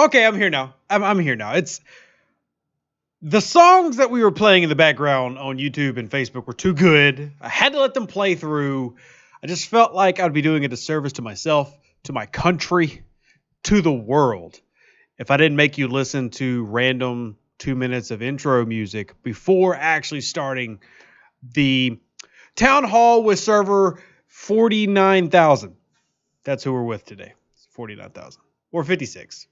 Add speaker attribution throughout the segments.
Speaker 1: Okay, I'm here now. I'm here now. It's the songs that we were playing in the background on YouTube and Facebook were too good. I had to let them play through. I just felt like I'd be doing a disservice to myself, to my country, to the world if I didn't make you listen to random 2 minutes of intro music before actually starting the Town Hall with server 49,000. That's who we're with today. It's 49,000 or 56.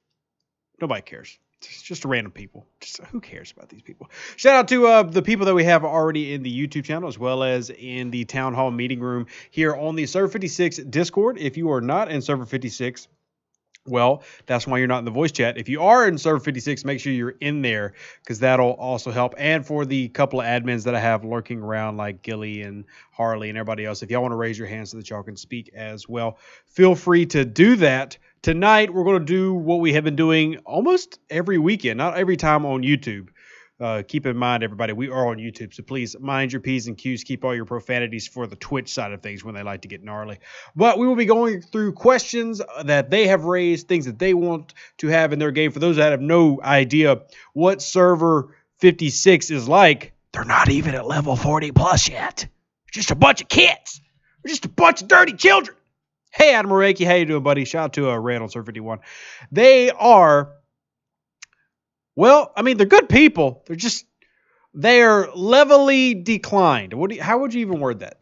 Speaker 1: Nobody cares. It's just random people. Just who cares about these people? Shout out to the people that we have already in the YouTube channel as well as in the Town Hall meeting room here on the Server 56 Discord. If you are not in Server 56, well, that's why you're not in the voice chat. If you are in Server 56, make sure you're in there because that'll also help. And for the couple of admins that I have lurking around like Gilly and Harley and everybody else, if y'all want to raise your hands so that y'all can speak as well, feel free to do that. Tonight, we're going to do what we have been doing almost every weekend, not every time on YouTube. Keep in mind, everybody, we are on YouTube, so please mind your P's and Q's. Keep all your profanities for the Twitch side of things when they like to get gnarly. But we will be going through questions that they have raised, things that they want to have in their game. For those that have no idea what Server 56 is like, they're not even at level 40 plus yet. They're just a bunch of kids. They're just a bunch of dirty children. Hey, Adam Reiki, how you doing, buddy? Shout out to Red on Server 51. They are... Well, I mean, they're good people. They're levelly declined. How would you even word that?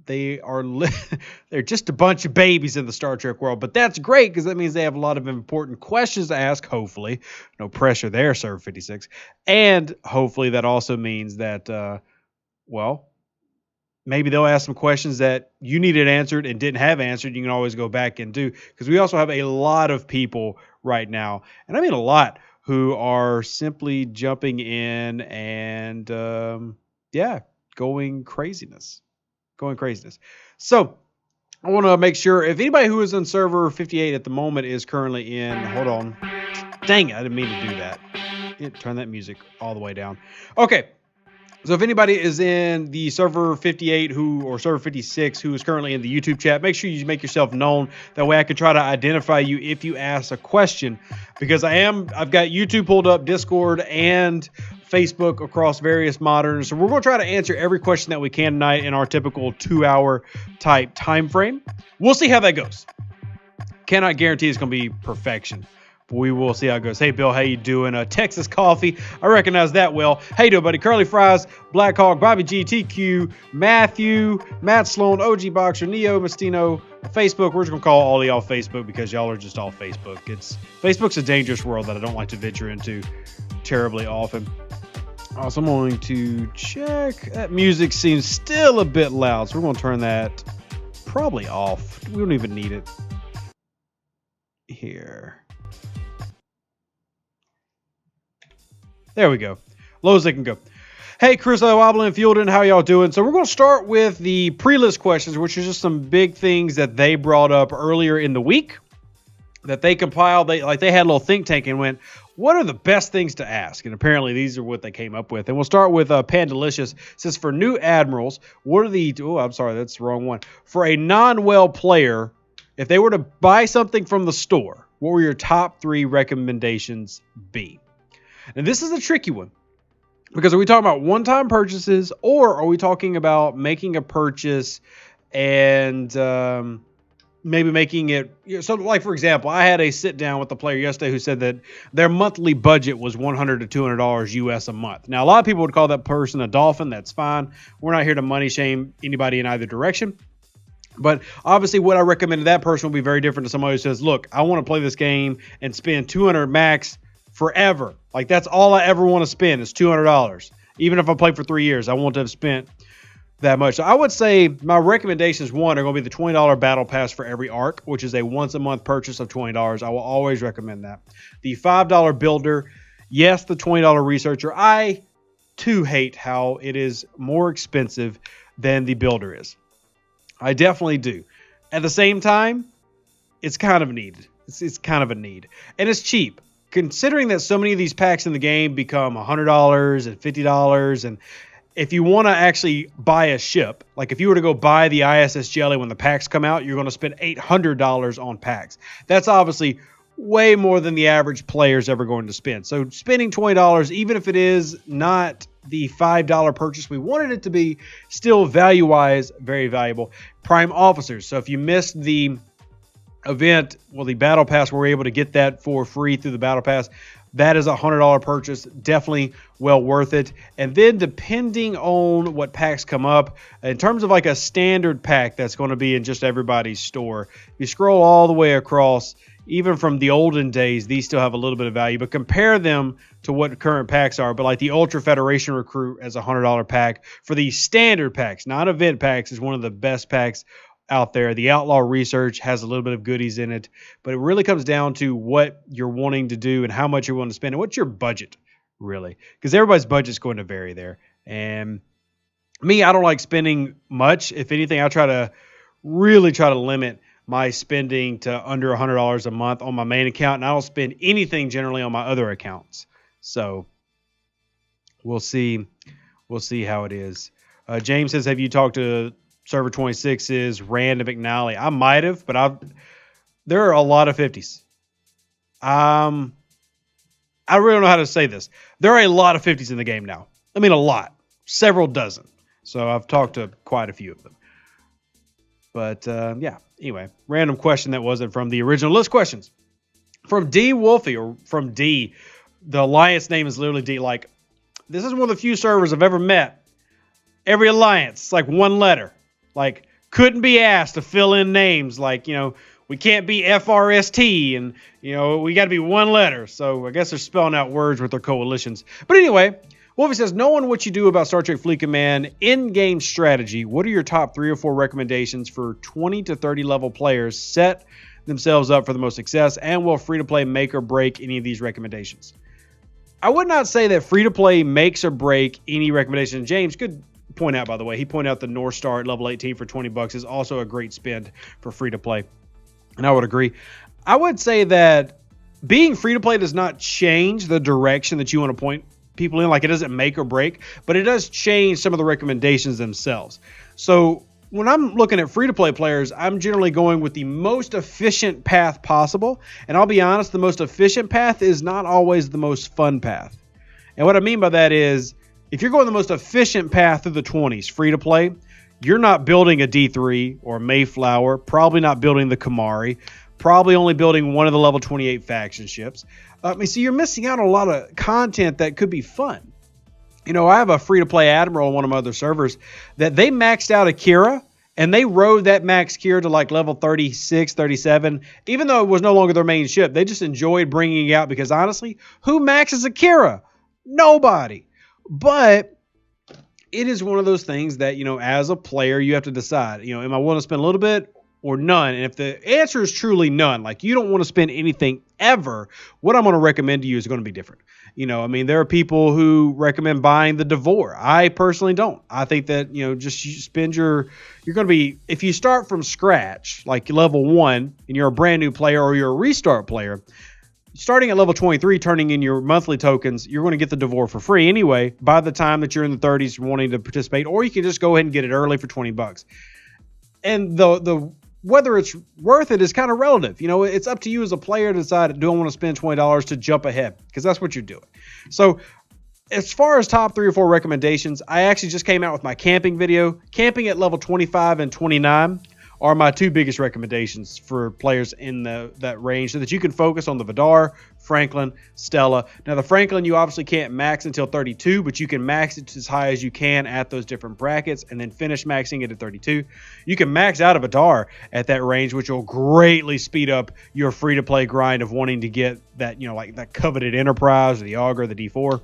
Speaker 1: They're just a bunch of babies in the Star Trek world. But that's great because that means they have a lot of important questions to ask, hopefully. No pressure there, Server 56. And hopefully that also means that, maybe they'll ask some questions that you needed answered and didn't have answered. You can always go back and do. Because we also have a lot of people right now. And I mean a lot. Who are simply jumping in and, going craziness. So, I want to make sure, if anybody who is on server 58 at the moment is currently in, hold on. Dang it, I didn't mean to do that. Turn that music all the way down. Okay. So if anybody is in the server 58 or server 56 who is currently in the YouTube chat, make sure you make yourself known. That way I can try to identify you if you ask a question. Because I've got YouTube pulled up, Discord, and Facebook across various moderns. So we're going to try to answer every question that we can tonight in our typical 2-hour type time frame. We'll see how that goes. Cannot guarantee it's going to be perfection. We will see how it goes. Hey, Bill, how you doing? Texas Coffee. I recognize that well. How you doing, buddy? Curly Fries, Black Hawk, Bobby G, TQ, Matthew, Matt Sloan, OG Boxer, Neo, Mastino, Facebook. We're just going to call all of y'all Facebook because y'all are just all Facebook. Facebook's a dangerous world that I don't like to venture into terribly often. So I'm going to check. That music seems still a bit loud, so we're going to turn that probably off. We don't even need it here. There we go. Low as they can go. Hey, Chris, Wobbling and Fielden, how y'all doing? So we're going to start with the Prelist questions, which is just some big things that they brought up earlier in the week that they compiled. They had a little think tank and went, what are the best things to ask? And apparently these are what they came up with. And we'll start with Pandalicious. It says, for new admirals, what are the... Oh, I'm sorry, that's the wrong one. For a non-well player, if they were to buy something from the store, what would your top 3 recommendations be? And this is a tricky one because are we talking about one-time purchases or are we talking about making a purchase and maybe making it... So, like, for example, I had a sit-down with the player yesterday who said that their monthly budget was $100 to $200 US a month. Now, a lot of people would call that person a dolphin. That's fine. We're not here to money shame anybody in either direction. But obviously what I recommend to that person will be very different to somebody who says, look, I want to play this game and spend $200 max forever. Like, that's all I ever want to spend is $200. Even if I play for 3 years, I want to have spent that much. So I would say my recommendations, one, are going to be the $20 battle pass for every arc, which is a once a month purchase of $20. I will always recommend that. The $5 builder, yes, the $20 researcher. I too hate how it is more expensive than the builder is. I definitely do. At the same time, it's kind of needed. It's kind of a need. And it's cheap. Considering that so many of these packs in the game become $100 and $50, and if you want to actually buy a ship, like if you were to go buy the ISS Jelly when the packs come out, you're going to spend $800 on packs. That's obviously way more than the average player is ever going to spend. So spending $20, even if it is not the $5 purchase we wanted it to be, still value-wise, very valuable. Prime officers. So if you missed the event, well, the battle pass, we're able to get that for free through the battle pass. That is a $100 purchase, definitely well worth it. And then depending on what packs come up, in terms of like a standard pack that's going to be in just everybody's store, you scroll all the way across, even from the olden days, these still have a little bit of value, but compare them to what current packs are. But like the Ultra Federation Recruit as a $100 pack for the standard packs, not event packs, is one of the best packs out there. The Outlaw Research has a little bit of goodies in it, but it really comes down to what you're wanting to do and how much you're willing to spend and what's your budget, really, because everybody's budget's going to vary there. And me, I don't like spending much. If anything, I try to limit my spending to under $100 a month on my main account, and I don't spend anything generally on my other accounts. So we'll see how it is. James says, have you talked to Server 26's Rand and McNally? I might have, but there are a lot of 50s. I really don't know how to say this. There are a lot of 50s in the game now. I mean, a lot. Several dozen. So I've talked to quite a few of them. But, yeah. Anyway, random question that wasn't from the original list questions. From D Wolfie, or from D. The alliance name is literally D. Like, this is one of the few servers I've ever met. Every alliance, like one letter. Like, couldn't be asked to fill in names. Like, we can't be FRST, and, we got to be one letter. So I guess they're spelling out words with their coalitions. But anyway, Wolfie says, knowing what you do about Star Trek Fleet Command in-game strategy, what are your top 3 or 4 recommendations for 20 to 30 level players set themselves up for the most success, and will free-to-play make or break any of these recommendations? I would not say that free-to-play makes or break any recommendation. James, good point out, by the way. He pointed out the North Star at level 18 for $20 is also a great spend for free-to-play, and I would agree. I would say that being free-to-play does not change the direction that you want to point people in. Like, it doesn't make or break, but it does change some of the recommendations themselves. So when I'm looking at free-to-play players, I'm generally going with the most efficient path possible. And I'll be honest, the most efficient path is not always the most fun path. And what I mean by that is, if you're going the most efficient path through the 20s, free-to-play, you're not building a D3 or Mayflower, probably not building the Kamari, probably only building one of the level 28 faction ships. So you're missing out on a lot of content that could be fun. I have a free-to-play Admiral on one of my other servers that they maxed out Akira, and they rode that max Akira to like level 36, 37, even though it was no longer their main ship. They just enjoyed bringing it out because, honestly, who maxes Akira? Nobody. But it is one of those things that, as a player, you have to decide, am I willing to spend a little bit or none? And if the answer is truly none, like you don't want to spend anything ever, what I'm going to recommend to you is going to be different. There are people who recommend buying the Devore. I personally don't. I think that, just you spend you're going to be, if you start from scratch, like level 1, and you're a brand new player or you're a restart player, starting at level 23, turning in your monthly tokens, you're going to get the Devore for free anyway by the time that you're in the 30s wanting to participate, or you can just go ahead and get it early for $20. And the whether it's worth it is kind of relative. It's up to you as a player to decide, do I want to spend $20 to jump ahead? Because that's what you're doing. So as far as top 3 or 4 recommendations, I actually just came out with my camping video. Camping at level 25 and 29 are my 2 biggest recommendations for players in that range, so that you can focus on the Vidar, Franklin, Stella. Now, the Franklin you obviously can't max until 32, but you can max it as high as you can at those different brackets and then finish maxing it at 32. You can max out a Vidar at that range, which will greatly speed up your free-to-play grind of wanting to get that, like that coveted Enterprise or the Augur, the D4.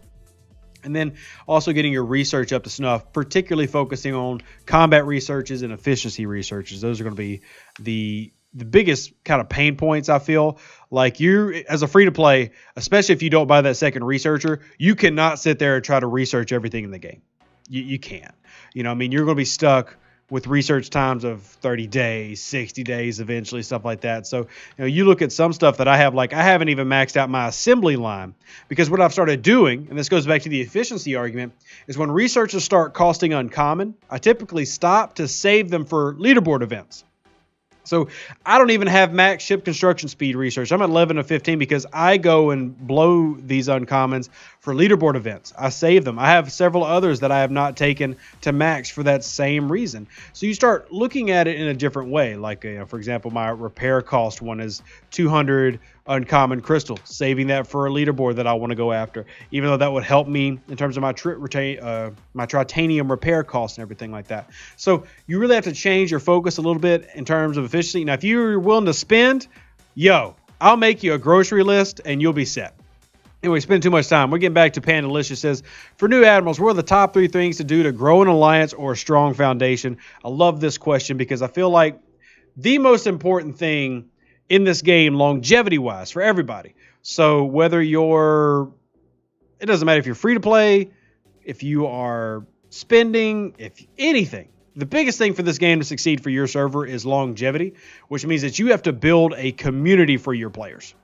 Speaker 1: And then also getting your research up to snuff, particularly focusing on combat researches and efficiency researches. Those are going to be the biggest kind of pain points, I feel. Like, you, as a free-to-play, especially if you don't buy that second researcher, you cannot sit there and try to research everything in the game. You can't. You're going to be stuck with research times of 30 days, 60 days eventually, stuff like that. So, you look at some stuff that I have, like I haven't even maxed out my assembly line, because what I've started doing, and this goes back to the efficiency argument, is when researchers start costing uncommon, I typically stop to save them for leaderboard events. So I don't even have max ship construction speed research. I'm at 11 of 15 because I go and blow these uncommons for leaderboard events. I save them. I have several others that I have not taken to max for that same reason. So you start looking at it in a different way. Like, for example, my repair cost one is 200 uncommon crystal, saving that for a leaderboard that I want to go after, even though that would help me in terms of my tritanium repair costs and everything like that. So you really have to change your focus a little bit in terms of efficiency. Now, if you're willing to spend, I'll make you a grocery list and you'll be set. Anyway, spend too much time. We're getting back to Pandalicious. Says, for new admirals, what are the top 3 things to do to grow an alliance or a strong foundation? I love this question because I feel like the most important thing in this game, longevity-wise, for everybody. So whether it doesn't matter if you're free to play, if you are spending, if anything. The biggest thing for this game to succeed for your server is longevity, which means that you have to build a community for your players.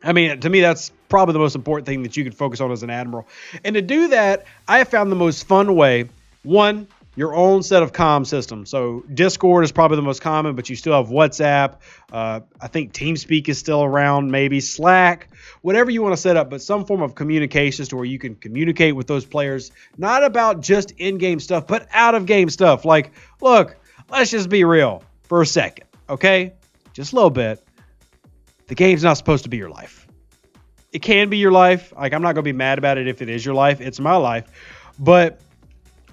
Speaker 1: I mean, to me, that's probably the most important thing that you can focus on as an admiral. And to do that, I have found the most fun way. One, your own set of comm systems. So Discord is probably the most common, but you still have WhatsApp. I think TeamSpeak is still around, maybe Slack, whatever you want to set up, but some form of communications to where you can communicate with those players, not about just in-game stuff, but out-of-game stuff. Like, look, let's just be real for a second, okay? Just a little bit. The game's not supposed to be your life. It can be your life. Like, I'm not going to be mad about it if it is your life. It's my life. But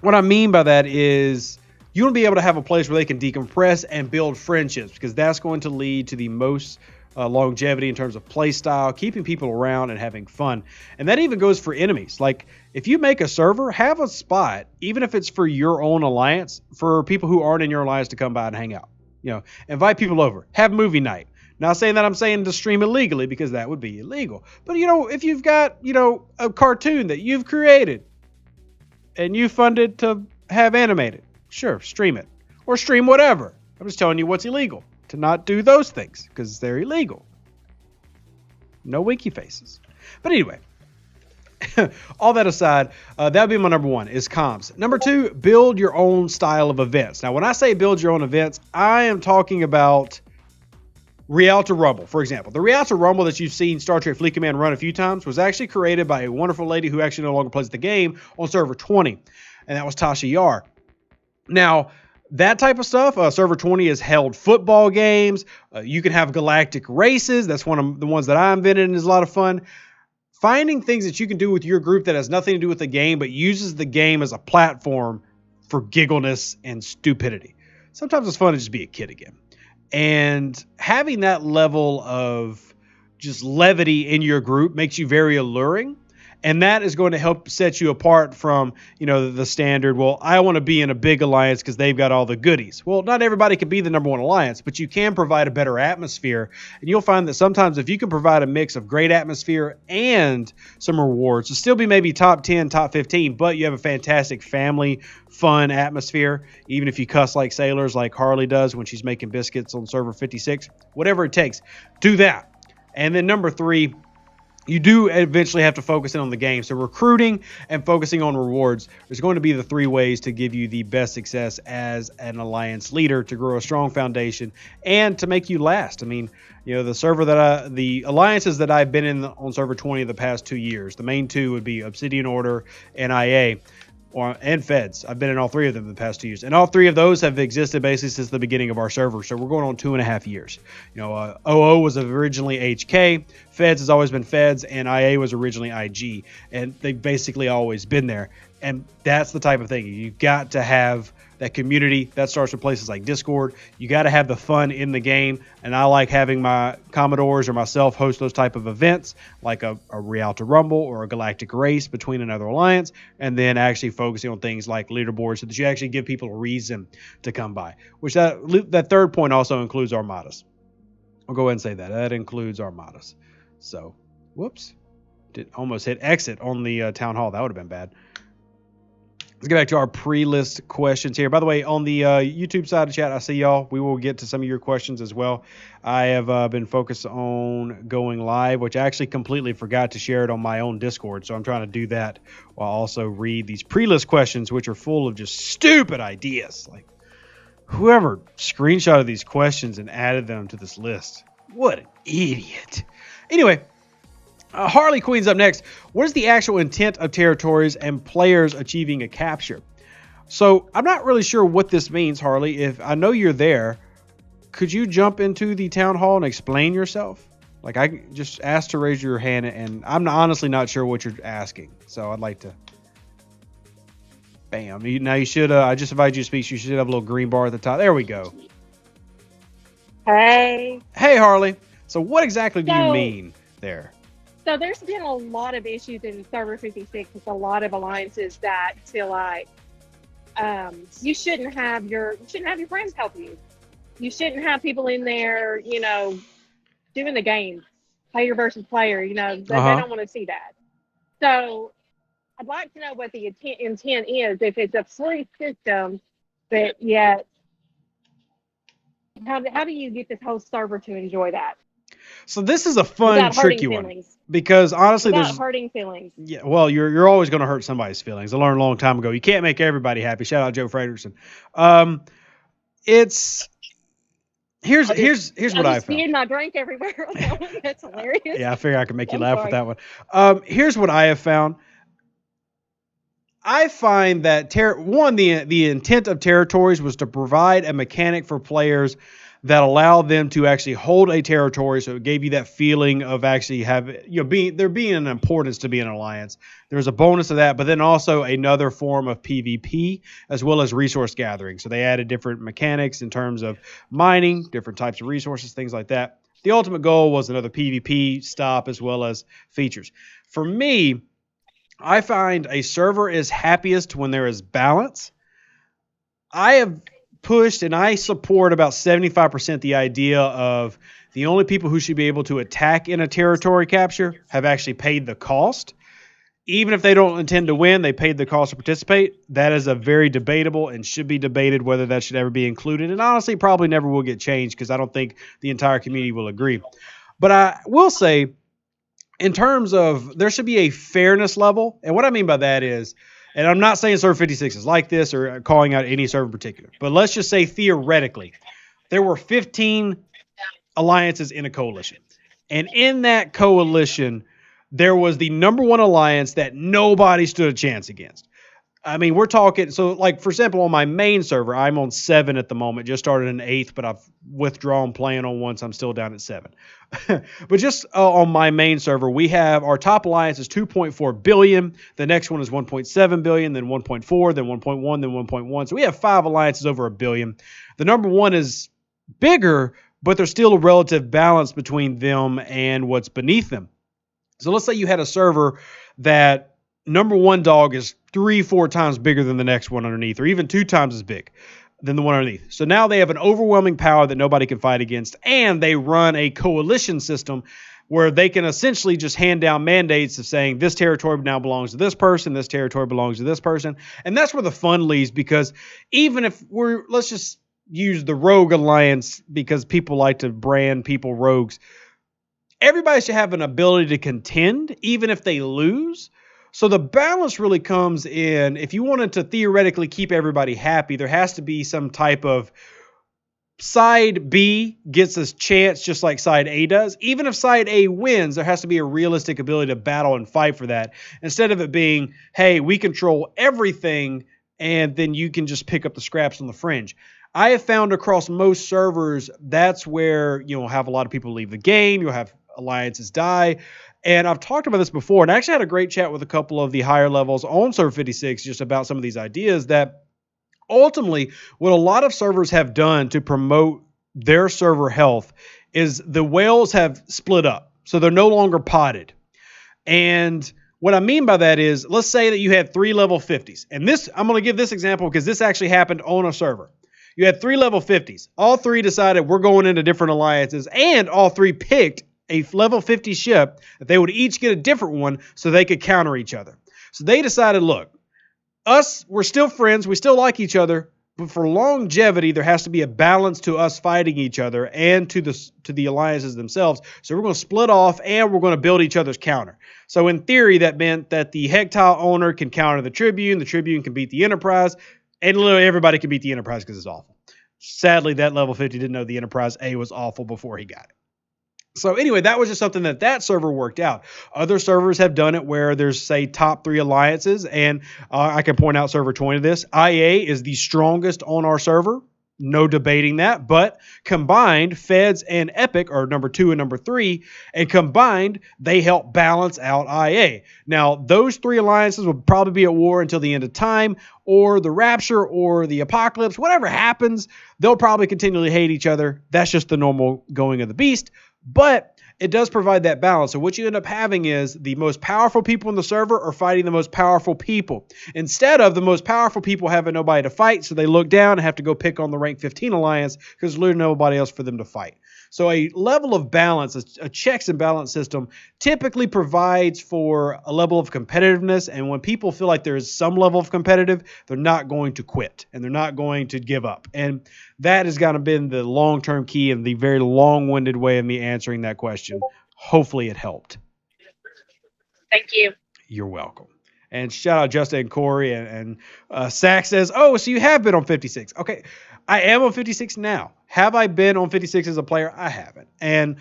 Speaker 1: what I mean by that is you want to be able to have a place where they can decompress and build friendships, because that's going to lead to the most longevity in terms of play style, keeping people around and having fun. And that even goes for enemies. Like, if you make a server, have a spot, even if it's for your own alliance, for people who aren't in your alliance to come by and hang out. Invite people over. Have movie night. Not saying that I'm saying to stream illegally, because that would be illegal. But, if you've got, a cartoon that you've created and you funded to have animated, sure, stream it. Or stream whatever. I'm just telling you what's illegal. To not do those things, because they're illegal. No winky faces. But anyway, all that aside, that would be my number 1, is comms. Number 2, build your own style of events. Now, when I say build your own events, I am talking about Rialto Rumble, for example. The Rialto Rumble that you've seen Star Trek Fleet Command run a few times was actually created by a wonderful lady who actually no longer plays the game on server 20, and that was Tasha Yar. Now, that type of stuff, server 20 has held football games. You can have galactic races. That's one of the ones that I invented and is a lot of fun. Finding things that you can do with your group that has nothing to do with the game, but uses the game as a platform for giggleness and stupidity. Sometimes it's fun to just be a kid again. And having that level of just levity in your group makes you very alluring. And that is going to help set you apart from, the standard, well, I want to be in a big alliance because they've got all the goodies. Well, not everybody can be the number 1 alliance, but you can provide a better atmosphere. And you'll find that sometimes if you can provide a mix of great atmosphere and some rewards, it'll still be maybe top 10, top 15, but you have a fantastic family, fun atmosphere. Even if you cuss like sailors, like Harley does when she's making biscuits on server 56, whatever it takes, do that. And then number 3, you do eventually have to focus in on the game. So recruiting and focusing on rewards is going to be the 3 ways to give you the best success as an alliance leader, to grow a strong foundation and to make you last. I mean, the alliances that I've been in on server 20 the past 2 years, the main 2 would be Obsidian Order and IA. And Feds. I've been in all 3 of them the past 2 years. And all 3 of those have existed basically since the beginning of our server. So we're going on 2.5 years. OO was originally HK. Feds has always been Feds. And IA was originally IG. And they've basically always been there. And that's the type of thing. You've got to have that community. That starts with places like Discord. You got to have the fun in the game. And I like having my Commodores or myself host those type of events, like a Rialto Rumble or a galactic race between another alliance, and then actually focusing on things like leaderboards so that you actually give people a reason to come by. Which that 3rd point also includes armadas. I'll go ahead and say that. That includes armadas. So, whoops. Did almost hit exit on the town hall. That would have been bad. Let's get back to our pre-list questions here. By the way, on the YouTube side of chat, I see y'all. We will get to some of your questions as well. I have been focused on going live, which I actually completely forgot to share it on my own Discord. So I'm trying to do that while also read these pre-list questions, which are full of just stupid ideas. Like, Whoever screenshotted these questions and added them to this list, what an idiot. Anyway, Harley Queen's up next. What is the actual intent of territories and players achieving a capture? So I'm not really sure what this means, Harley. If I know you're there, could you jump into the town hall and explain yourself? Like, I just asked to raise your hand, and I'm honestly not sure what you're asking. So I'd like to. Bam. Now you should. I just invited you to speak. You should have a little green bar at the top. There we go.
Speaker 2: Hey.
Speaker 1: Hey, Harley. So what exactly do you mean there?
Speaker 2: So there's been a lot of issues in Server 56 with a lot of alliances that feel like you shouldn't have your friends help you. You shouldn't have people in there, doing the game, player versus player. They don't want to see that. So I'd like to know what the intent is. If it's a free system, but yet, how do you get this whole server to enjoy that?
Speaker 1: So this is a fun, tricky one because honestly,
Speaker 2: there's hurting feelings.
Speaker 1: Yeah, well, you're always going to hurt somebody's feelings. I learned a long time ago. You can't make everybody happy. Shout out Joe Frederiksen. Here's what I found.
Speaker 2: Spewing my drink everywhere. That's hilarious.
Speaker 1: Yeah, I figure I can make you laugh with that one. Here's what I have found. I find that the intent of territories was to provide a mechanic for players that allowed them to actually hold a territory. So it gave you that feeling of actually there being an importance to be an alliance. There's a bonus of that, but then also another form of PvP as well as resource gathering. So they added different mechanics in terms of mining, different types of resources, things like that. The ultimate goal was another PvP stop as well as features. For me, I find a server is happiest when there is balance. I have pushed and I support about 75% the idea of the only people who should be able to attack in a territory capture have actually paid the cost. Even if they don't intend to win, they paid the cost to participate. That is a very debatable and should be debated whether that should ever be included. And honestly, probably never will get changed because I don't think the entire community will agree. But I will say, in terms of there should be a fairness level. And what I mean by that is, and I'm not saying Server 56 is like this or calling out any server in particular, but let's just say theoretically, there were 15 alliances in a coalition. And in that coalition, there was the number one alliance that nobody stood a chance against. I mean, we're talking, so like, for example, on my main server, I'm on 7 at the moment, just started in 8th, but I've withdrawn playing on 1, so I'm still down at 7. But just on my main server, we have our top alliance is 2.4 billion. The next one is 1.7 billion, then 1.4, then 1.1, then 1.1. So we have 5 alliances over $1 billion. The number one is bigger, but there's still a relative balance between them and what's beneath them. So let's say you had a server that number one dog is 3-4 times bigger than the next one underneath, or even 2 times as big than the one underneath. So now they have an overwhelming power that nobody can fight against, and they run a coalition system where they can essentially just hand down mandates of saying this territory now belongs to this person, this territory belongs to this person. And that's where the fun leaves, because even if let's just use the Rogue Alliance because people like to brand people rogues. Everybody should have an ability to contend, even if they lose. So the balance really comes in, if you wanted to theoretically keep everybody happy, there has to be some type of side B gets a chance just like side A does. Even if side A wins, there has to be a realistic ability to battle and fight for that. Instead of it being, hey, we control everything and then you can just pick up the scraps on the fringe. I have found across most servers, that's where you'll have a lot of people leave the game. You'll have alliances die. And I've talked about this before, and I actually had a great chat with a couple of the higher levels on Server 56 just about some of these ideas that ultimately what a lot of servers have done to promote their server health is the whales have split up. So they're no longer potted. And what I mean by that is, let's say that you had 3 level 50s. And this, I'm going to give this example because this actually happened on a server. You had 3 level 50s. All 3 decided we're going into different alliances, and all 3 picked a level 50 ship that they would each get a different one so they could counter each other. So they decided, look, we're still friends, we still like each other, but for longevity, there has to be a balance to us fighting each other and to the alliances themselves. So we're going to split off and we're going to build each other's counter. So in theory, that meant that the Hectile owner can counter the Tribune can beat the Enterprise, and literally everybody can beat the Enterprise because it's awful. Sadly, that level 50 didn't know the Enterprise A was awful before he got it. So anyway, that was just something that server worked out. Other servers have done it where there's, say, top 3 alliances, and I can point out server 20 of this. IA is the strongest on our server. No debating that, but combined, Feds and Epic are number 2 and number 3, and combined, they help balance out IA. Now, those 3 alliances will probably be at war until the end of time, or the Rapture, or the Apocalypse. Whatever happens, they'll probably continually hate each other. That's just the normal going of the beast, but it does provide that balance. So what you end up having is the most powerful people in the server are fighting the most powerful people, instead of the most powerful people having nobody to fight, so they look down and have to go pick on the rank 15 alliance because there's literally nobody else for them to fight. So a level of balance, a checks and balance system, typically provides for a level of competitiveness, and when people feel like there is some level of competitive, they're not going to quit, and they're not going to give up. And that has kind of been the long-term key and the very long-winded way of me answering that question. Hopefully it helped.
Speaker 2: Thank you.
Speaker 1: You're welcome. And shout out Justin and Corey, and Sack says, oh, so you have been on 56. Okay, I am on 56 now. Have I been on 56 as a player? I haven't. And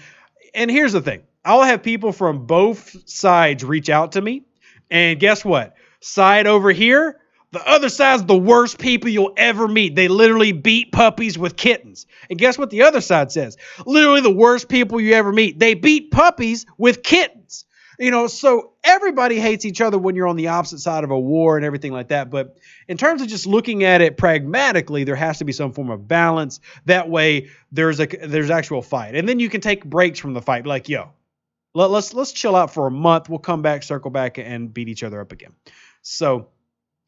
Speaker 1: here's the thing. I'll have people from both sides reach out to me. And guess what? Side over here, the other side's the worst people you'll ever meet. They literally beat puppies with kittens. And guess what the other side says? Literally the worst people you ever meet. They beat puppies with kittens. You know, so everybody hates each other when you're on the opposite side of a war and everything like that. But in terms of just looking at it pragmatically, there has to be some form of balance. That way there's actual fight. And then you can take breaks from the fight. Like, yo, let's chill out for a month. We'll come back, circle back, and beat each other up again. So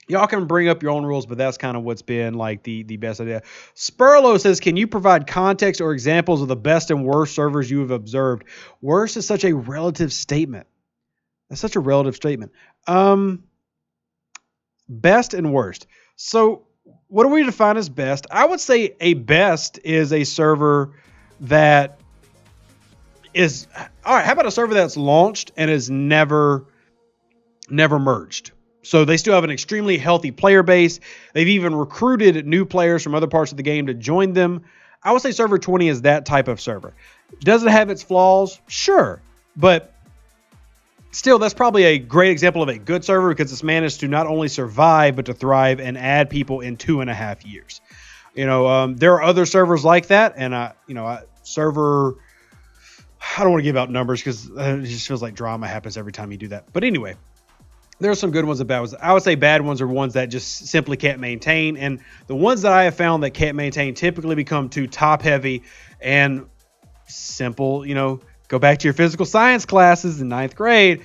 Speaker 1: y'all can bring up your own rules, but that's kind of what's been like the best idea. Spurlo says, can you provide context or examples of the best and worst servers you have observed? Worst is such a relative statement. That's such a relative statement. Best and worst. So what do we define as best? I would say a best is a server that is, all right, how about a server that's launched and is never merged? So they still have an extremely healthy player base. They've even recruited new players from other parts of the game to join them. I would say server 20 is that type of server. Does it have its flaws? Sure. But still, that's probably a great example of a good server because it's managed to not only survive, but to thrive and add people in 2.5 years. You know, there are other servers like that. And, server, I don't want to give out numbers because it just feels like drama happens every time you do that. But anyway, there are some good ones and bad ones. I would say bad ones are ones that just simply can't maintain. And the ones that I have found that can't maintain typically become too top heavy and simple, go back to your physical science classes in 9th grade,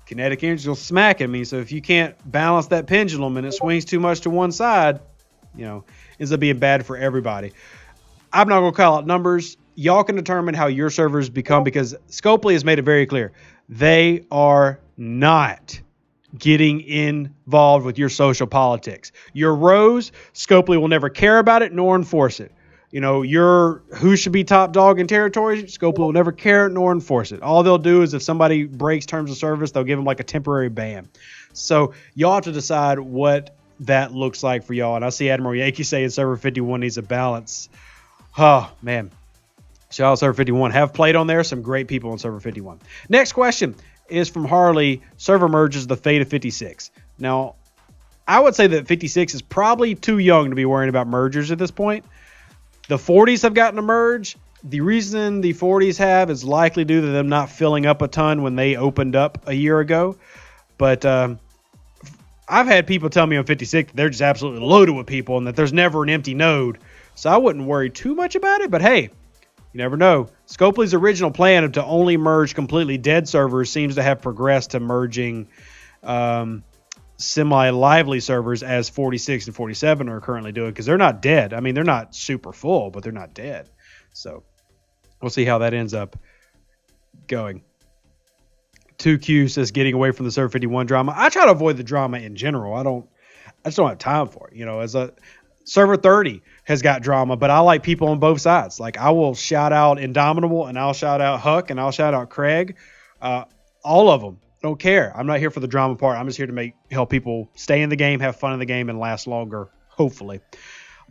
Speaker 1: kinetic energy will smack at me. So if you can't balance that pendulum and it swings too much to one side, ends up being bad for everybody. I'm not going to call out numbers. Y'all can determine how your servers become because Scopely has made it very clear. They are not getting involved with your social politics. Your rows, Scopely will never care about it nor enforce it. Your who should be top dog in territory, Scopely will never care nor enforce it. All they'll do is if somebody breaks terms of service, they'll give them like a temporary ban. So y'all have to decide what that looks like for y'all. And I see Admiral Yankee saying server 51 needs a balance. Oh, man. Shout out server 51. Have played on there. Some great people on server 51. Next question is from Harley. Server merges the fate of 56. Now, I would say that 56 is probably too young to be worrying about mergers at this point. The 40s have gotten a merge. The reason the 40s have is likely due to them not filling up a ton when they opened up a year ago. But I've had people tell me on 56 that they're just absolutely loaded with people and that there's never an empty node. So I wouldn't worry too much about it. But hey, you never know. Scopely's original plan of to only merge completely dead servers seems to have progressed to merging semi-lively servers as 46 and 47 are currently doing because they're not dead. I mean, they're not super full, but they're not dead. So we'll see how that ends up going. 2Q says getting away from the server 51 drama. I try to avoid the drama in general. I just don't have time for it. As a server 30 has got drama, but I like people on both sides. Like I will shout out Indomitable and I'll shout out Huck and I'll shout out Craig. All of them. Don't care. I'm not here for the drama part. I'm just here to help people stay in the game, have fun in the game, and last longer, hopefully.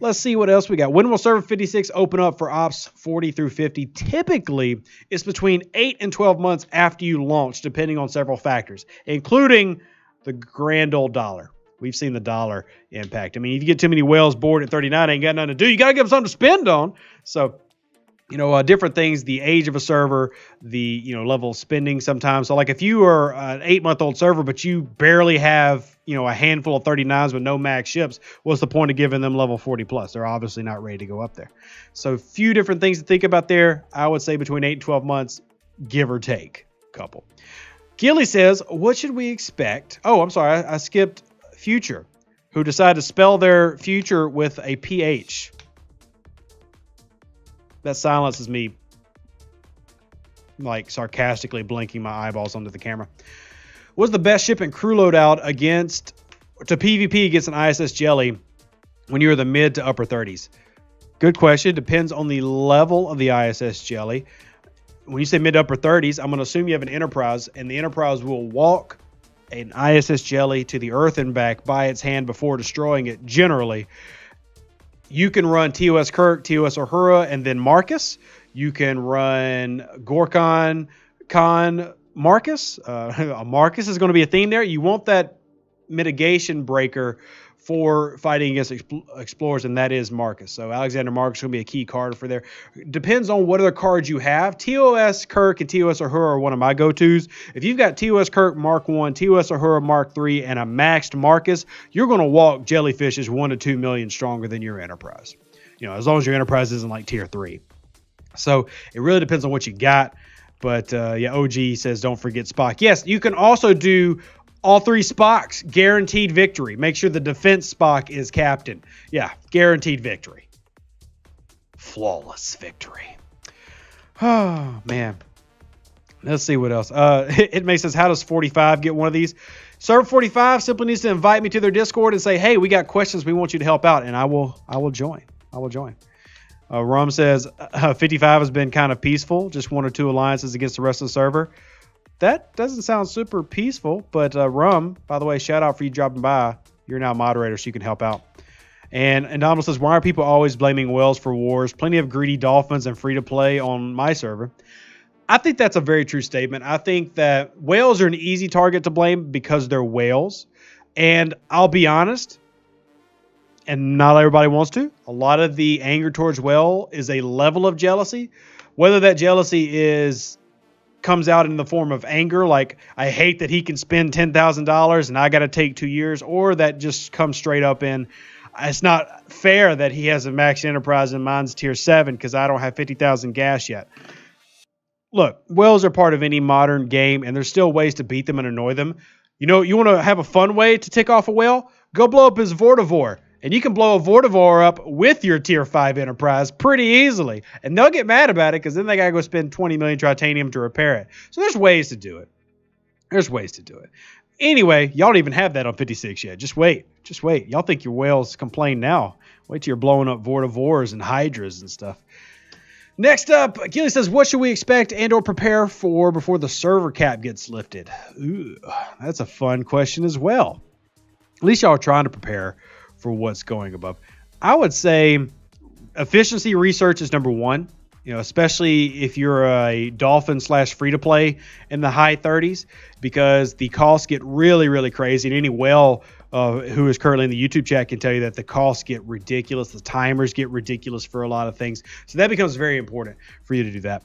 Speaker 1: Let's see what else we got. When will server 56 open up for ops 40 through 50? Typically, it's between 8 and 12 months after you launch, depending on several factors, including the grand old dollar. We've seen the dollar impact. I mean, if you get too many whales bored at 39, ain't got nothing to do. You got to give them something to spend on. So, different things, the age of a server, the, level of spending sometimes. So, like if you are an 8-month-old server, but you barely have, a handful of 39s with no max ships, what's the point of giving them level 40 plus? They're obviously not ready to go up there. So, a few different things to think about there. I would say between 8 and 12 months, give or take a couple. Gilly says, what should we expect? Oh, I'm sorry. I skipped Future, who decided to spell their future with a PH. That silences me, like sarcastically blinking my eyeballs onto the camera. What's the best ship and crew loadout to PvP against an ISS Jelly when you're the mid to upper 30s? Good question. Depends on the level of the ISS Jelly. When you say mid to upper 30s, I'm going to assume you have an Enterprise, and the Enterprise will walk an ISS Jelly to the Earth and back by its hand before destroying it, generally. You can run TOS Kirk, TOS Uhura, and then Marcus. You can run Gorkon, Khan, Marcus. Marcus is going to be a theme there. You want that mitigation breaker for fighting against explorers, and that is Marcus. So Alexander Marcus is going to be a key card for there. Depends on what other cards you have. TOS Kirk and TOS Uhura are one of my go-tos. If you've got TOS Kirk Mark 1, TOS Uhura Mark 3, and a maxed Marcus, you're going to walk Jellyfishes 1 to 2 million stronger than your Enterprise. As long as your Enterprise isn't like tier 3. So it really depends on what you got. But OG says don't forget Spock. Yes, you can also do all 3 Spocks, guaranteed victory. Make sure the defense Spock is captain. Yeah, guaranteed victory. Flawless victory. Oh, man. Let's see what else. It makes sense. How does 45 get one of these? Server 45 simply needs to invite me to their Discord and say, hey, we got questions. We want you to help out. And I will join. Rum says 55 has been kind of peaceful. Just 1 or 2 alliances against the rest of the server. That doesn't sound super peaceful, but Rum, by the way, shout out for you dropping by. You're now a moderator, so you can help out. And Donald says, why are people always blaming whales for wars? Plenty of greedy dolphins and free-to-play on my server. I think that's a very true statement. I think that whales are an easy target to blame because they're whales. And I'll be honest, and not everybody wants to, a lot of the anger towards whale is a level of jealousy. Whether that jealousy comes out in the form of anger, like I hate that he can spend $10,000 and I got to take 2 years, or that just comes straight up in, it's not fair that he has a max Enterprise and mine's tier 7 because I don't have 50,000 gas yet. Look, whales are part of any modern game, and there's still ways to beat them and annoy them. You want to have a fun way to tick off a whale? Go blow up his Vortivore. And you can blow a Vortivore up with your tier 5 Enterprise pretty easily. And they'll get mad about it because then they got to go spend 20 million titanium to repair it. So there's ways to do it. Anyway, y'all don't even have that on 56 yet. Just wait. Y'all think your whales complain now. Wait till you're blowing up Vortivores and Hydras and stuff. Next up, Gilly says, what should we expect and or prepare for before the server cap gets lifted? Ooh, that's a fun question as well. At least y'all are trying to prepare for what's going above. I would say efficiency research is number 1, especially if you're a dolphin / free to play in the high 30s, because the costs get really, really crazy. And any whale who is currently in the YouTube chat can tell you that the costs get ridiculous. The timers get ridiculous for a lot of things. So that becomes very important for you to do that.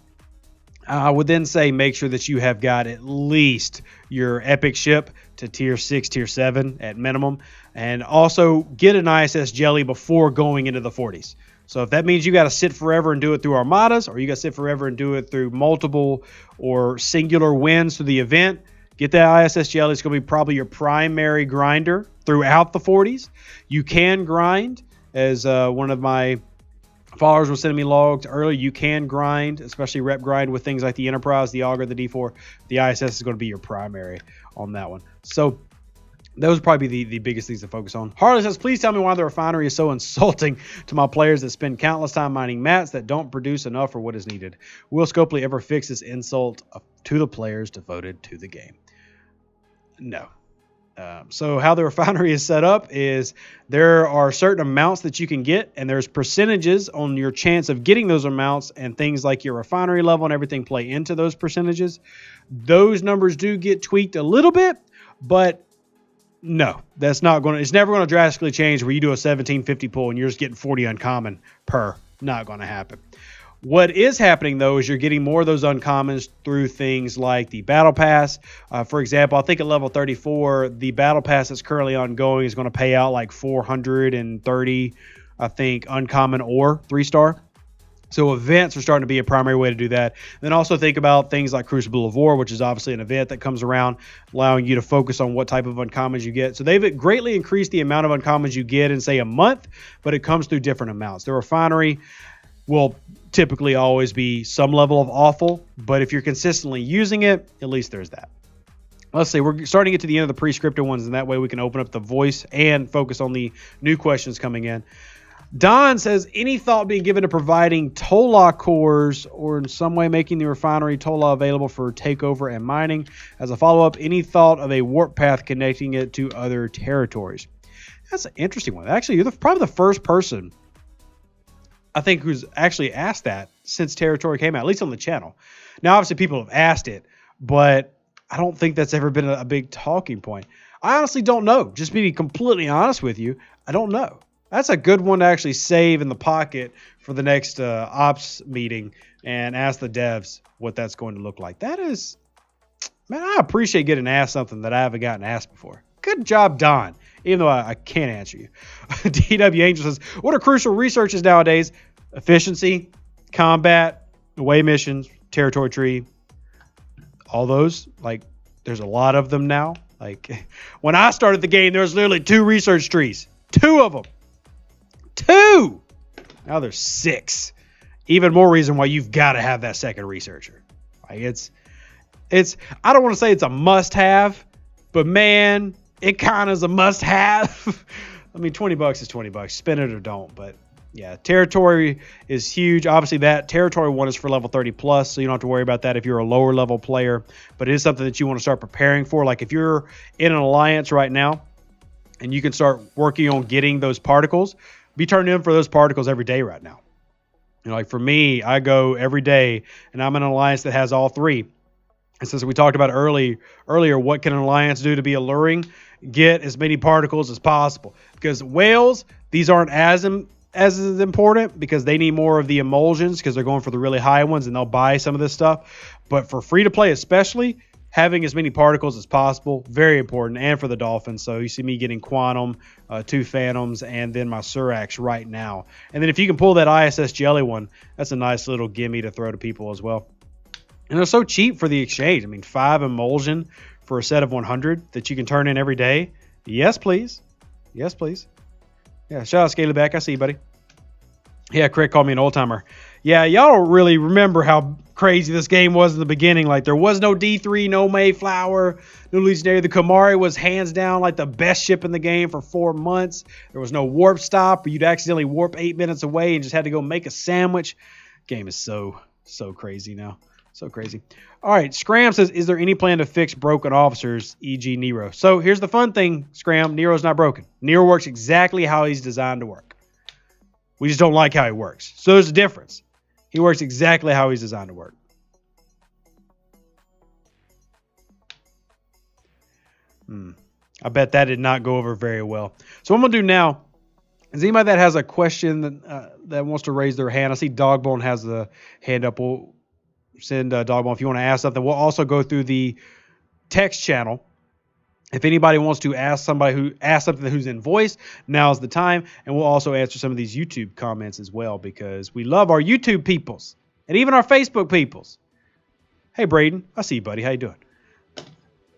Speaker 1: I would then say make sure that you have got at least your epic ship to tier 6, tier 7 at minimum. And also get an ISS Jelly before going into the 40s. So if that means you got to sit forever and do it through armadas, or you got to sit forever and do it through multiple or singular wins through the event, get that ISS Jelly. It's going to be probably your primary grinder throughout the 40s. You can grind, as one of my followers were sending me logs earlier. You can grind, especially rep grind with things like the Enterprise, the Augur, the D4. The ISS is going to be your primary on that one. So those would probably be the biggest things to focus on. Harley says, please tell me why the refinery is so insulting to my players that spend countless time mining mats that don't produce enough for what is needed. Will Scopely ever fix this insult to the players devoted to the game? No. So how the refinery is set up is there are certain amounts that you can get, and there's percentages on your chance of getting those amounts, and things like your refinery level and everything play into those percentages. Those numbers do get tweaked a little bit, but no, that's not going to, it's never going to drastically change where you do a 1750 pull and you're just getting 40 uncommon per. Not going to happen. What is happening, though, is you're getting more of those uncommons through things like the Battle Pass. For example, I think at level 34, the Battle Pass that's currently ongoing is going to pay out like 430, I think, uncommon or 3-star. So events are starting to be a primary way to do that. Then also think about things like Crucible of War, which is obviously an event that comes around, allowing you to focus on what type of uncommons you get. So they've greatly increased the amount of uncommons you get in, say, a month, but it comes through different amounts. The Refinery will typically always be some level of awful, but if you're consistently using it, at least there's that. Let's see, we're starting to get to the end of the pre-scripted ones, and that way we can open up the voice and focus on the new questions coming in. Don says, any thought being given to providing Tola cores or in some way making the refinery Tola available for takeover and mining? As a follow-up, any thought of a warp path connecting it to other territories? That's an interesting one. Actually, you're probably the first person I think who's actually asked that since Territory came out, at least on the channel. Now, obviously, people have asked it, but I don't think that's ever been a big talking point. I honestly don't know. Just being completely honest with you, I don't know. That's a good one to actually save in the pocket for the next ops meeting and ask the devs what that's going to look like. That is, man, I appreciate getting asked something that I haven't gotten asked before. Good job, Don. Even though I can't answer you. DW Angel says, what are crucial researches nowadays? Efficiency, combat, away missions, territory tree. All those, like, there's a lot of them now. Like, when I started the game, there was literally 2 research trees. 2 of them. 2! Now there's 6. Even more reason why you've got to have that second researcher. Like, it's I don't want to say it's a must-have, but man, it kind of is a must-have. I mean, $20 is $20. Spend it or don't. But yeah, territory is huge. Obviously, that territory one is for level 30 plus, so you don't have to worry about that if you're a lower level player. But it is something that you want to start preparing for. Like if you're in an alliance right now, and you can start working on getting those particles, be turned in for those particles every day right now. You know, like for me, I go every day, and I'm in an alliance that has all 3. And since we talked about earlier, what can an alliance do to be alluring? Get as many particles as possible. Because whales, these aren't as important because they need more of the emulsions because they're going for the really high ones and they'll buy some of this stuff. But for free to play especially, having as many particles as possible, very important. And for the dolphins. So you see me getting Quantum, 2 Phantoms, and then my Surax right now. And then if you can pull that ISS Jelly one, that's a nice little gimme to throw to people as well. And they're so cheap for the exchange. I mean, 5 emulsion for a set of 100 that you can turn in every day. Yes, please. Yes, please. Yeah, shout out Scalyback. I see you, buddy. Yeah, Craig called me an old timer. Yeah, y'all don't really remember how crazy this game was in the beginning. Like, there was no D3, no Mayflower, no Legionary. The Kamari was hands down like the best ship in the game for 4 months. There was no warp stop, or you'd accidentally warp 8 minutes away and just had to go make a sandwich. Game is so crazy now. So crazy. All right, Scram says, is there any plan to fix broken officers, e.g. Nero? So here's the fun thing, Scram. Nero's not broken. Nero works exactly how he's designed to work. We just don't like how he works. So there's a difference. He works exactly how he's designed to work. I bet that did not go over very well. So what I'm going to do now is anybody that has a question that wants to raise their hand. I see Dogbone has the hand up. We'll send Dogbone if you want to ask something. We'll also go through the text channel. If anybody wants to ask somebody who asked something who's in voice, now's the time. And we'll also answer some of these YouTube comments as well because we love our YouTube peoples and even our Facebook peoples. Hey, Braden. I see you, buddy. How you doing?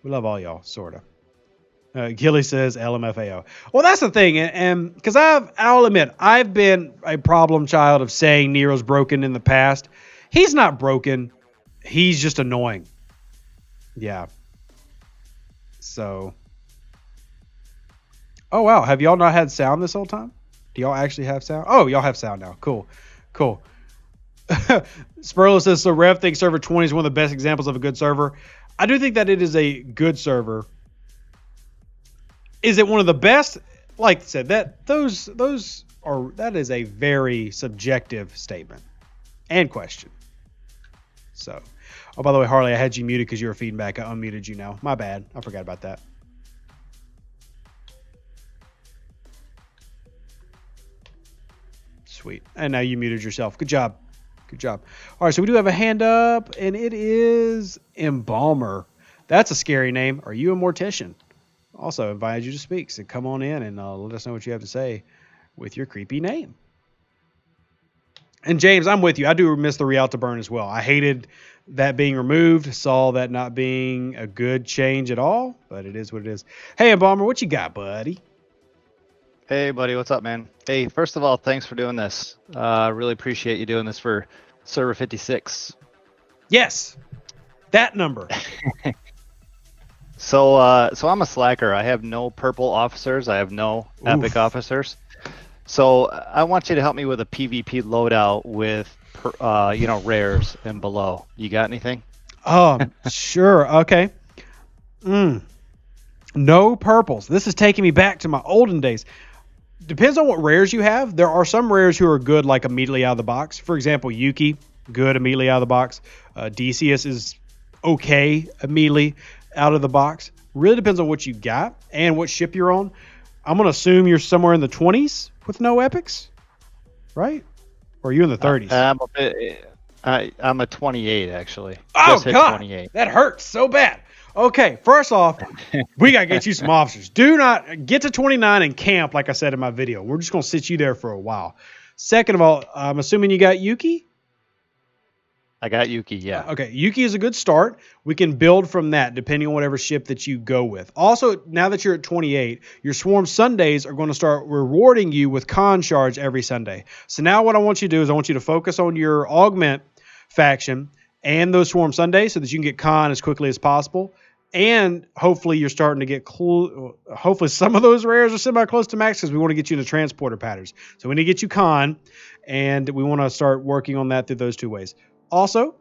Speaker 1: We love all y'all, sort of. Gilly says LMFAO. Well, that's the thing. And because I'll admit, I've been a problem child of saying Nero's broken in the past. He's not broken. He's just annoying. Yeah. So. Oh, wow. Have y'all not had sound this whole time? Do y'all actually have sound? Oh, y'all have sound now. Cool. Spurlo says, so Rev thinks server 20 is one of the best examples of a good server. I do think that it is a good server. Is it one of the best? Like I said, that is a very subjective statement and question. So, oh, by the way, Harley, I had you muted because you were feeding back. I unmuted you now. My bad. I forgot about that. Sweet. And now you muted yourself. Good job. Good job. All right, so we do have a hand up, and it is Embalmer. That's a scary name. Are you a mortician? Also, invite you to speak. So come on in and let us know what you have to say with your creepy name. And James, I'm with you. I do miss the Rialto burn as well. I hated that being removed. Saw that not being a good change at all, but it is what it is. Hey, Embalmer, what you got, buddy?
Speaker 3: Hey, buddy. What's up, man? Hey, first of all, thanks for doing this. Really appreciate you doing this for Server 56.
Speaker 1: Yes, that number.
Speaker 3: So I'm a slacker. I have no purple officers. I have no epic officers. So I want you to help me with a PvP loadout with, rares and below. You got anything?
Speaker 1: Sure. Okay. No purples. This is taking me back to my olden days. Depends on what rares you have. There are some rares who are good, like immediately out of the box. For example, Yuki, good immediately out of the box. Decius is okay immediately out of the box. Really depends on what you got and what ship you're on. I'm going to assume you're somewhere in the 20s with no epics, right? Or are you in the 30s?
Speaker 3: I'm a 28, actually.
Speaker 1: Oh,
Speaker 3: just hit
Speaker 1: God.
Speaker 3: 28.
Speaker 1: That hurts so bad. Okay, first off, we got to get you some officers. Do not get to 29 and camp, like I said in my video. We're just going to sit you there for a while. Second of all, I'm assuming you got Yuki?
Speaker 3: I got Yuki, yeah.
Speaker 1: Okay, Yuki is a good start. We can build from that depending on whatever ship that you go with. Also, now that you're at 28, your Swarm Sundays are going to start rewarding you with con shards every Sunday. So now what I want you to do is I want you to focus on your Augment faction and those Swarm Sundays so that you can get con as quickly as possible. And hopefully you're starting to get hopefully some of those rares are semi-close to max because we want to get you into transporter patterns. So we need to get you con, and we want to start working on that through those two ways. Also,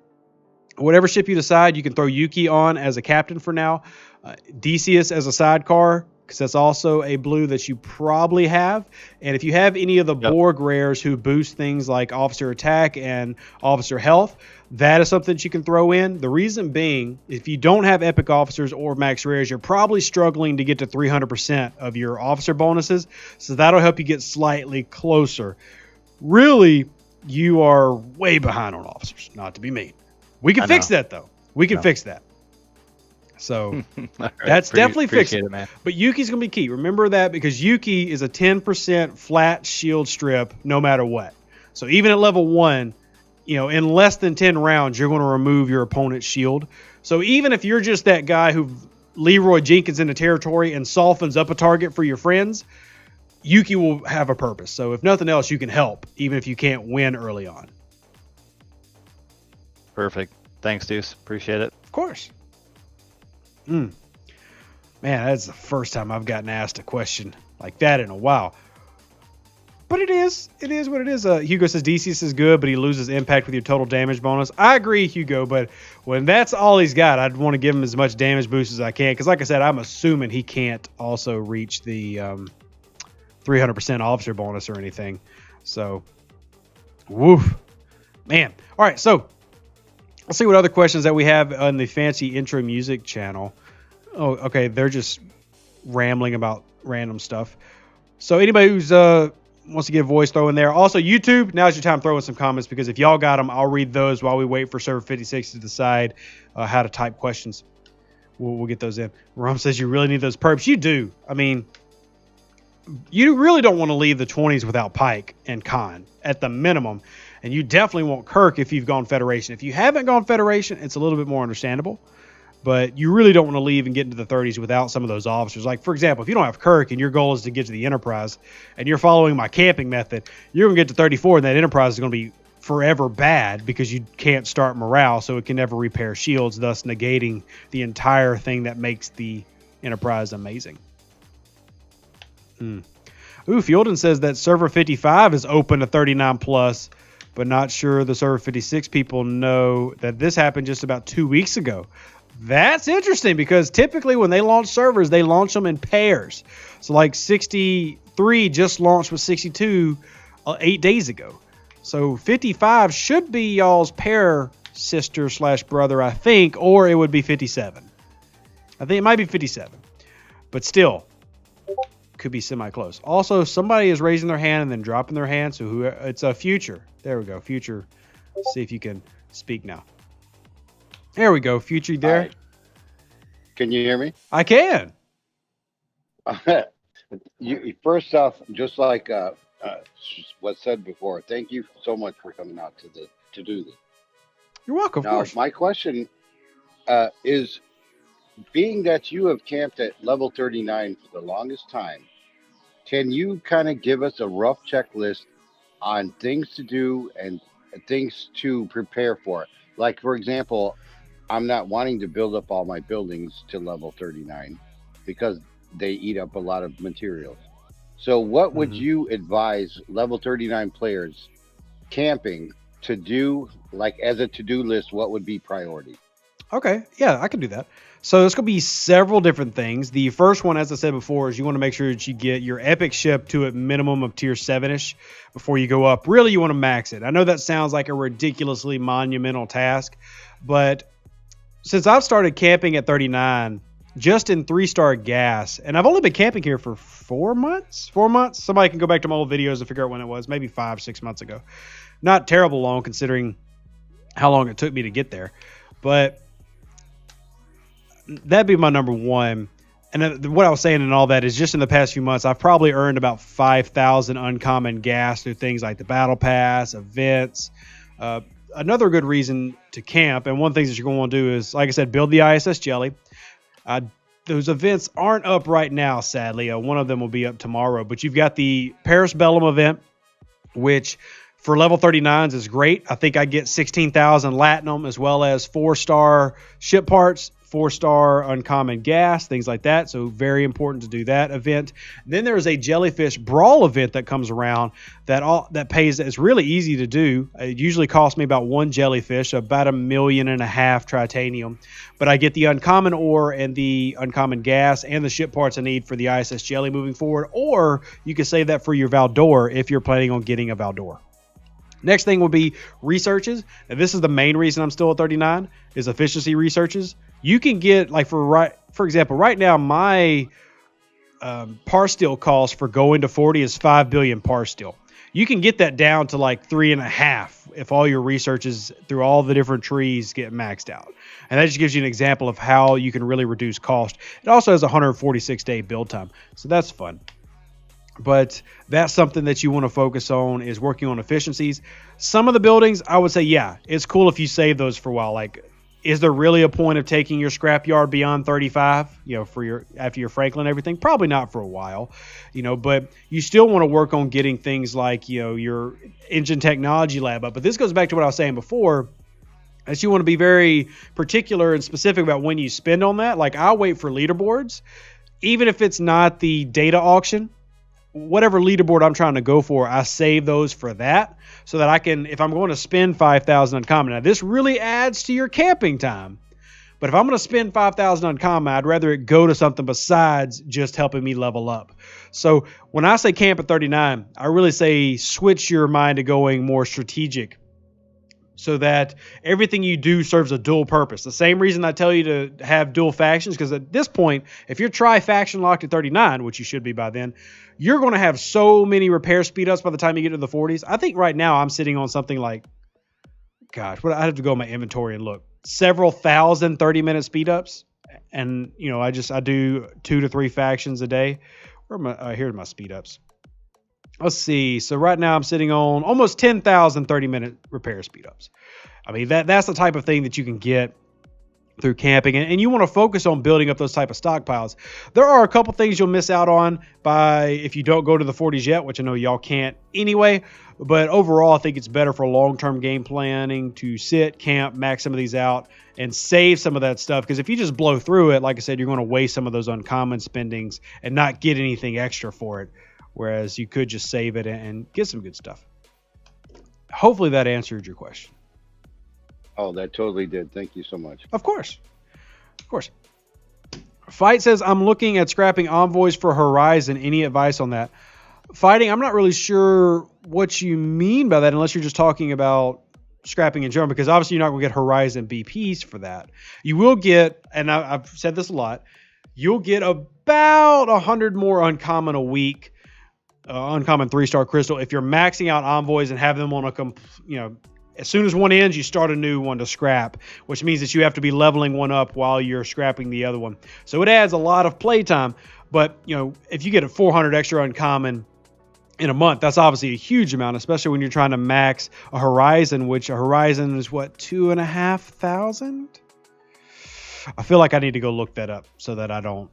Speaker 1: whatever ship you decide, you can throw Yuki on as a captain for now. Decius as a sidecar, because that's also a blue that you probably have. And if you have any of the Borg rares who boost things like officer attack and officer health, that is something that you can throw in. The reason being, if you don't have epic officers or max rares, you're probably struggling to get to 300% of your officer bonuses. So that'll help you get slightly closer. Really, you are way behind on officers, not to be mean. We can fix that, though. We can fix that. So
Speaker 3: Right,
Speaker 1: that's definitely fixable.
Speaker 3: Man.
Speaker 1: But Yuki's going to be key. Remember that, because Yuki is a 10% flat shield strip no matter what. So even at level 1, in less than 10 rounds, you're going to remove your opponent's shield. So even if you're just that guy who Leroy Jenkins into territory and softens up a target for your friends, Yuki will have a purpose. So if nothing else, you can help, even if you can't win early on.
Speaker 3: Perfect. Thanks, Deuce. Appreciate it.
Speaker 1: Of course. Man, that's the first time I've gotten asked a question like that in a while. But it is what it is. Hugo says Decius is good, but he loses impact with your total damage bonus. I agree, Hugo, but when that's all he's got, I'd want to give him as much damage boost as I can. Because like I said, I'm assuming he can't also reach the 300% officer bonus or anything. So, woof. Man. All right, so let's see what other questions that we have on the fancy intro music channel. Oh, okay. They're just rambling about random stuff. So anybody who's wants to get a voice, throw in there. Also, YouTube, now's your time throwing some comments, because if y'all got them, I'll read those while we wait for Server 56 to decide how to type questions. We'll get those in. Rom says you really need those perps. You do. I mean, you really don't want to leave the 20s without Pike and Khan at the minimum. And you definitely want Kirk if you've gone Federation. If you haven't gone Federation, it's a little bit more understandable. But you really don't want to leave and get into the 30s without some of those officers. Like, for example, if you don't have Kirk and your goal is to get to the Enterprise and you're following my camping method, you're going to get to 34 and that Enterprise is going to be forever bad because you can't start morale, so it can never repair shields, thus negating the entire thing that makes the Enterprise amazing. Ooh, Fielden says that Server 55 is open to 39 plus, but not sure the Server 56 people know that this happened just about 2 weeks ago. That's interesting because typically when they launch servers, they launch them in pairs. So like 63 just launched with 62 8 days ago. So 55 should be y'all's pair sister / brother, I think, or it would be 57. I think it might be 57, but still could be semi-close. Also, somebody is raising their hand and then dropping their hand. So it's a Future. There we go. Future. Let's see if you can speak now. There we go. Future there.
Speaker 4: Hi. Can you hear me?
Speaker 1: I can.
Speaker 4: First off, just like was said before, thank you so much for coming out to do this.
Speaker 1: You're welcome.
Speaker 4: Now,
Speaker 1: Of course.
Speaker 4: my question is, being that you have camped at level 39 for the longest time, can you kind of give us a rough checklist on things to do and things to prepare for? Like, for example, I'm not wanting to build up all my buildings to level 39 because they eat up a lot of materials. So what would you advise level 39 players camping to do, like as a to-do list? What would be priority?
Speaker 1: Okay. Yeah, I can do that. So there's going to be several different things. The first one, as I said before, is you want to make sure that you get your epic ship to a minimum of tier 7-ish before you go up. Really, you want to max it. I know that sounds like a ridiculously monumental task, but since I've started camping at 39, just in 3-star gas, and I've only been camping here for 4 months. 4 months. Somebody can go back to my old videos and figure out when it was. Maybe 5-6 months ago. Not terrible long considering how long it took me to get there, but that'd be my number one. And what I was saying and all that is just in the past few months, I've probably earned about 5,000 uncommon gas through things like the battle pass, events. Another good reason to camp, and one of the things that you're going to want to do is, like I said, build the ISS Jelly. Those events aren't up right now, sadly. One of them will be up tomorrow, but you've got the Paris Bellum event, which for level 39s is great. I think I get 16,000 Latinum as well as 4-star ship parts, 4-star uncommon gas, things like that. So very important to do that event. Then there's a Jellyfish Brawl event that comes around that pays. It's really easy to do. It usually costs me about 1 jellyfish, about 1.5 million tritanium. But I get the uncommon ore and the uncommon gas and the ship parts I need for the ISS Jelly moving forward. Or you can save that for your Valdor if you're planning on getting a Valdor. Next thing will be researches. And this is the main reason I'm still at 39 is efficiency researches. You can get, like, for example, right now my par steel cost for going to 40 is 5 billion par steel. You can get that down to like 3.5 if all your researches through all the different trees get maxed out. And that just gives you an example of how you can really reduce cost. It also has a 146-day build time, so that's fun. But that's something that you want to focus on is working on efficiencies. Some of the buildings, I would say, yeah, it's cool if you save those for a while. Like, is there really a point of taking your scrapyard beyond 35, for after your Franklin and everything? Probably not for a while, but you still want to work on getting things like, your engine technology lab up. But this goes back to what I was saying before, is you want to be very particular and specific about when you spend on that. Like, I'll wait for leaderboards, even if it's not the data auction. Whatever leaderboard I'm trying to go for, I save those for that so that I can, if I'm going to spend 5,000 uncommon, now this really adds to your camping time, but if I'm going to spend 5,000 uncommon, I'd rather it go to something besides just helping me level up. So when I say camp at 39, I really say switch your mind to going more strategic so that everything you do serves a dual purpose. The same reason I tell you to have dual factions, because at this point, if you're tri-faction locked at 39, which you should be by then, you're going to have so many repair speed ups by the time you get to the 40s. I think right now I'm sitting on something like, gosh, I have to go in my inventory and look. Several thousand 30-minute speed ups. And, I do 2 to 3 factions a day. Here's my speed ups. Let's see. So right now I'm sitting on almost 10,000 30-minute repair speed ups. I mean, that's the type of thing that you can get through camping, and you want to focus on building up those type of stockpiles. There are a couple things you'll miss out on if you don't go to the 40s yet, which I know y'all can't anyway, but overall I think it's better for long-term game planning to sit, camp, max some of these out, and save some of that stuff, because if you just blow through it, like I said, you're going to waste some of those uncommon spendings and not get anything extra for it, whereas you could just save it and get some good stuff. Hopefully that answered your question.
Speaker 4: Oh, that totally did. Thank you so much.
Speaker 1: Of course. Of course. Fight says, I'm looking at scrapping Envoys for Horizon. Any advice on that? Fighting, I'm not really sure what you mean by that unless you're just talking about scrapping in general, because obviously you're not going to get Horizon BPs for that. You will get, and I've said this a lot, you'll get about 100 more uncommon a week, uncommon 3-star crystal, if you're maxing out Envoys and have them on as soon as one ends, you start a new one to scrap, which means that you have to be leveling one up while you're scrapping the other one. So it adds a lot of playtime, but if you get a 400 extra uncommon in a month, that's obviously a huge amount, especially when you're trying to max a Horizon, which a Horizon is what, 2,500? I feel like I need to go look that up so that I don't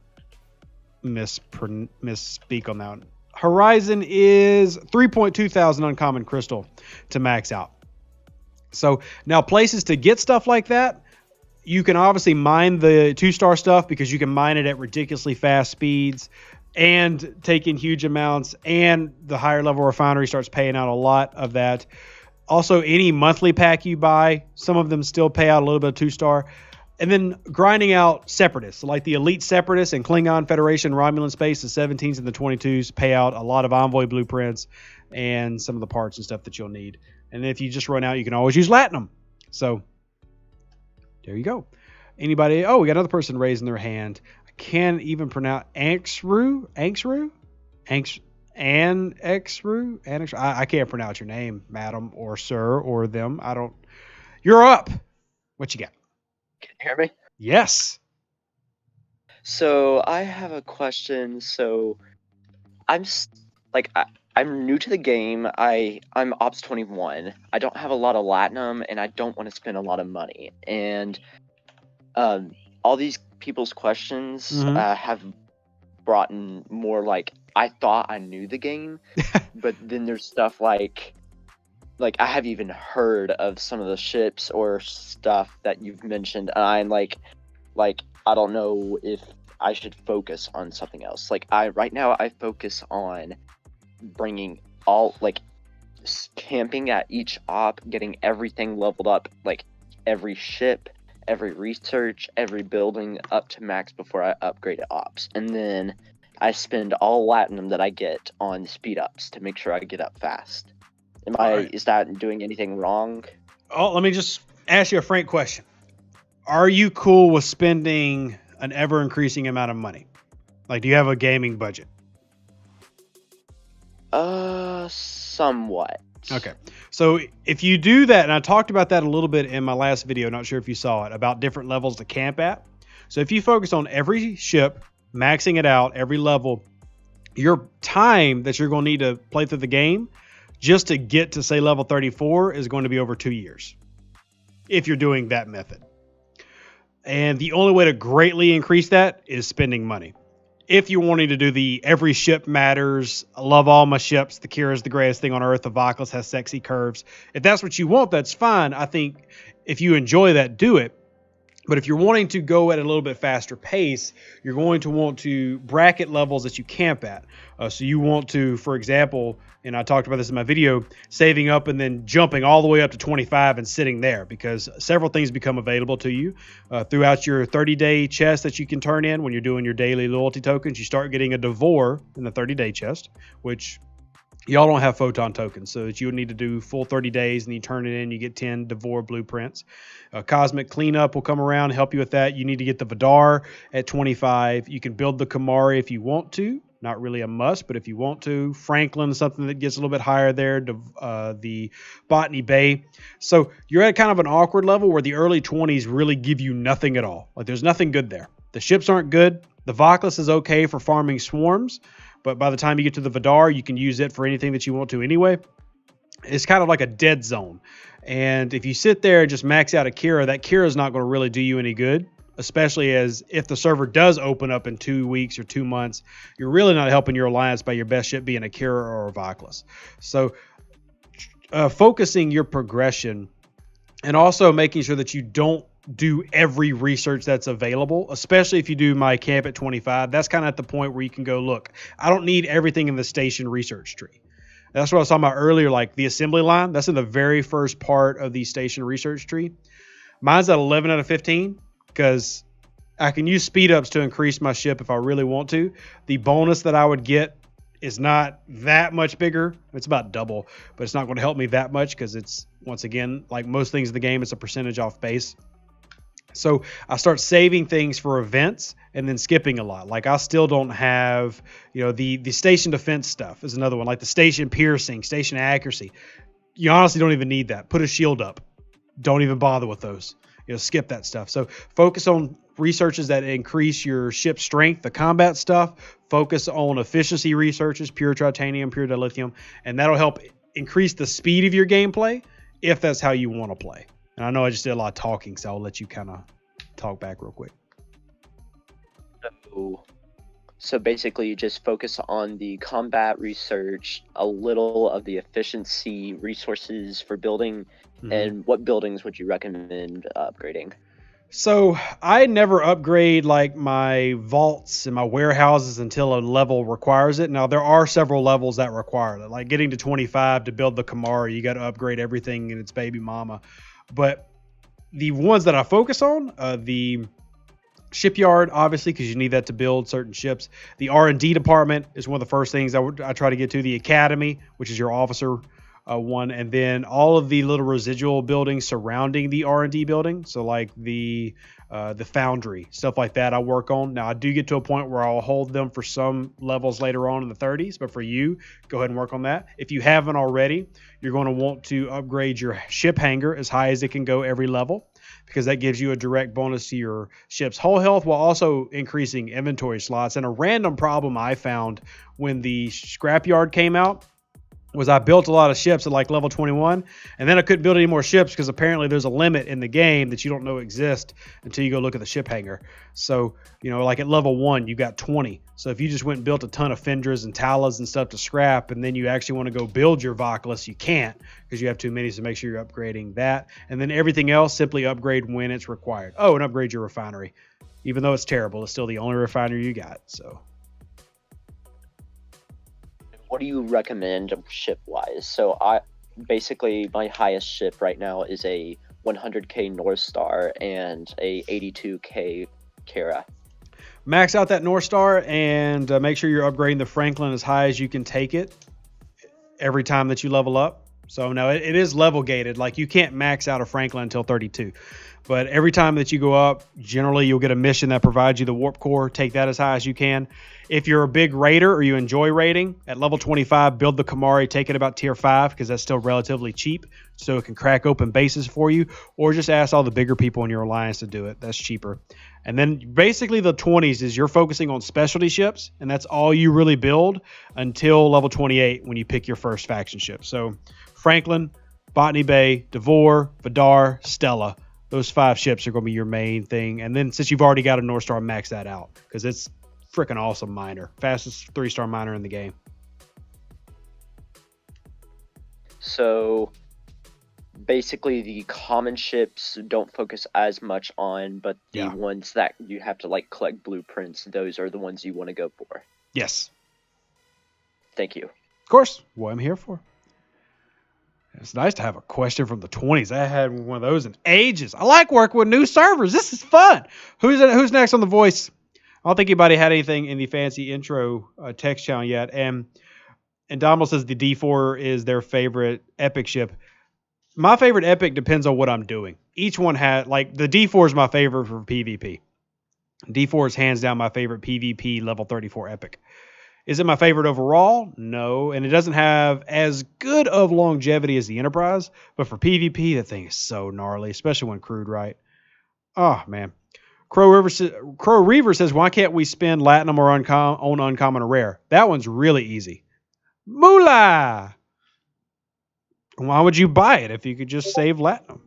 Speaker 1: misspeak on that one. Horizon is 3,200 uncommon crystal to max out. So now places to get stuff like that, you can obviously mine the 2-star stuff because you can mine it at ridiculously fast speeds and take in huge amounts, and the higher level refinery starts paying out a lot of that. Also, any monthly pack you buy, some of them still pay out a little bit of 2-star. And then grinding out separatists, like the Elite Separatists and Klingon Federation Romulan Space, the 17s and the 22s pay out a lot of Envoy blueprints and some of the parts and stuff that you'll need. And if you just run out, you can always use Latinum. So there you go. Anybody? Oh, we got another person raising their hand. I can't even pronounce Anxru. I can't pronounce your name, madam or sir or them. I don't. You're up. What you got?
Speaker 5: Can you hear me?
Speaker 1: Yes.
Speaker 5: So I have a question. So I'm new to the game. I'm Ops 21. I don't have a lot of Latinum, and I don't want to spend a lot of money. And all these people's questions have brought in more like I thought I knew the game, but then there's stuff like I have even heard of some of the ships or stuff that you've mentioned, and I'm like I don't know if I should focus on something else. Right now I focus on bringing all camping at each op, getting everything leveled up, like every ship, every research, every building up to max before I upgrade to ops. And then I spend all Latinum that I get on speed ups to make sure I get up fast. Is that doing anything wrong?
Speaker 1: Oh, let me just ask you a frank question. Are you cool with spending an ever increasing amount of money? Like, do you have a gaming budget?
Speaker 5: Somewhat.
Speaker 1: Okay. So if you do that, and I talked about that a little bit in my last video, not sure if you saw it, about different levels to camp at. So if you focus on every ship, maxing it out, every level, your time that you're going to need to play through the game just to get to, say, level 34 is going to be over 2 years if you're doing that method. And the only way to greatly increase that is spending money. If you're wanting to do the every ship matters, I love all my ships, the Kira's the greatest thing on earth, the Vacla's has sexy curves. If that's what you want, that's fine. I think if you enjoy that, do it. But if you're wanting to go at a little bit faster pace, you're going to want to bracket levels that you camp at. So you want to, for example, and I talked about this in my video, saving up and then jumping all the way up to 25 and sitting there, because several things become available to you throughout your 30-day chest that you can turn in when you're doing your daily loyalty tokens. You start getting a Devore in the 30-day chest, which y'all don't have photon tokens, so that you would need to do full 30 days and you turn it in, you get 10 Devore blueprints. Cosmic Cleanup will come around and help you with that. You need to get the Vidar at 25. You can build the Kamari if you want to. Not really a must, but if you want to. Franklin is something that gets a little bit higher there. The Botany Bay. So you're at kind of an awkward level where the early 20s really give you nothing at all. Like, there's nothing good there. The ships aren't good. The Vacla's is okay for farming swarms, but by the time you get to the Vidar, you can use it for anything that you want to anyway. It's kind of like a dead zone. And if you sit there and just max out a Kira, that Kira is not going to really do you any good, especially as if the server does open up in 2 weeks or 2 months, you're really not helping your alliance by your best ship being a Kira or a Vacla's. So focusing your progression and also making sure that you don't do every research that's available, especially if you do my camp at 25. That's kind of at the point where you can go, look, I don't need everything in the station research tree. That's what I was talking about earlier, like the assembly line. That's in the very first part of the station research tree. Mine's at 11 out of 15 because I can use speed ups to increase my ship if I really want to. The bonus that I would get is not that much bigger. It's about double, but it's not going to help me that much because it's, once again, like most things in the game, it's a percentage off base. So I start saving things for events and then skipping a lot. Like I still don't have, the station defense stuff is another one. Like the station piercing, station accuracy. You honestly don't even need that. Put a shield up. Don't even bother with those. Skip that stuff. So focus on researches that increase your ship strength, the combat stuff. Focus on efficiency researches, pure titanium, pure dilithium, and that'll help increase the speed of your gameplay if that's how you want to play. And I know I just did a lot of talking, so I'll let you kind of talk back real quick.
Speaker 5: So basically you just focus on the combat research, a little of the efficiency resources for building, and what buildings would you recommend upgrading?
Speaker 1: So I never upgrade like my vaults and my warehouses until a level requires it. Now there are several levels that require it. Like getting to 25 to build the Kamari, you got to upgrade everything in its baby mama. But the ones that I focus on, the shipyard, obviously, because you need that to build certain ships. The R&D department is one of the first things I try to get to. The academy, which is your officer one, and then all of the little residual buildings surrounding the R&D building. So like the foundry, stuff like that I work on. Now I do get to a point where I'll hold them for some levels later on in the 30s, but for you, go ahead and work on that. If you haven't already, you're going to want to upgrade your ship hangar as high as it can go every level, because that gives you a direct bonus to your ship's hull health while also increasing inventory slots. And a random problem I found when the scrapyard came out was I built a lot of ships at like level 21, and then I couldn't build any more ships because apparently there's a limit in the game that you don't know exists until you go look at the ship hangar. So, like at level 1, you got 20. So if you just went and built a ton of Fendras and Talas and stuff to scrap, and then you actually want to go build your Vocalus, you can't because you have too many, so make sure you're upgrading that. And then everything else, simply upgrade when it's required. Oh, and upgrade your refinery. Even though it's terrible, it's still the only refinery you got, so...
Speaker 5: What do you recommend ship-wise? So my highest ship right now is a 100k North Star and a 82k Kara.
Speaker 1: Max out that North Star and make sure you're upgrading the Franklin as high as you can take it every time that you level up. So now it is level gated. Like you can't max out a Franklin until 32. But every time that you go up, generally you'll get a mission that provides you the warp core. Take that as high as you can. If you're a big raider or you enjoy raiding, at level 25, build the Kamari, take it about tier 5 because that's still relatively cheap. So it can crack open bases for you. Or just ask all the bigger people in your alliance to do it. That's cheaper. And then basically the 20s is you're focusing on specialty ships. And that's all you really build until level 28 when you pick your first faction ship. So Franklin, Botany Bay, Devore, Vidar, Stella. Those 5 ships are going to be your main thing. And then since you've already got a North Star, max that out because it's freaking awesome miner. Fastest 3-star miner in the game.
Speaker 5: So basically the common ships don't focus as much on, but the ones that you have to like collect blueprints, those are the ones you want to go for.
Speaker 1: Yes.
Speaker 5: Thank you.
Speaker 1: Of course. What I'm here for. It's nice to have a question from the 20s. I hadn't one of those in ages. I like working with new servers. This is fun. Who's next on the voice? I don't think anybody had anything in the fancy intro text channel yet. And Domo says the D4 is their favorite epic ship. My favorite epic depends on what I'm doing. Each one had, like, the D4 is my favorite for PvP. D4 is hands down my favorite PvP level 34 epic. Is it my favorite overall? No. And it doesn't have as good of longevity as the Enterprise. But for PvP, that thing is so gnarly, especially when crewed right. Oh, man. Crow Reaver says, why can't we spend Latinum or on Uncommon or Rare? That one's really easy. Moolah! Why would you buy it if you could just save Latinum?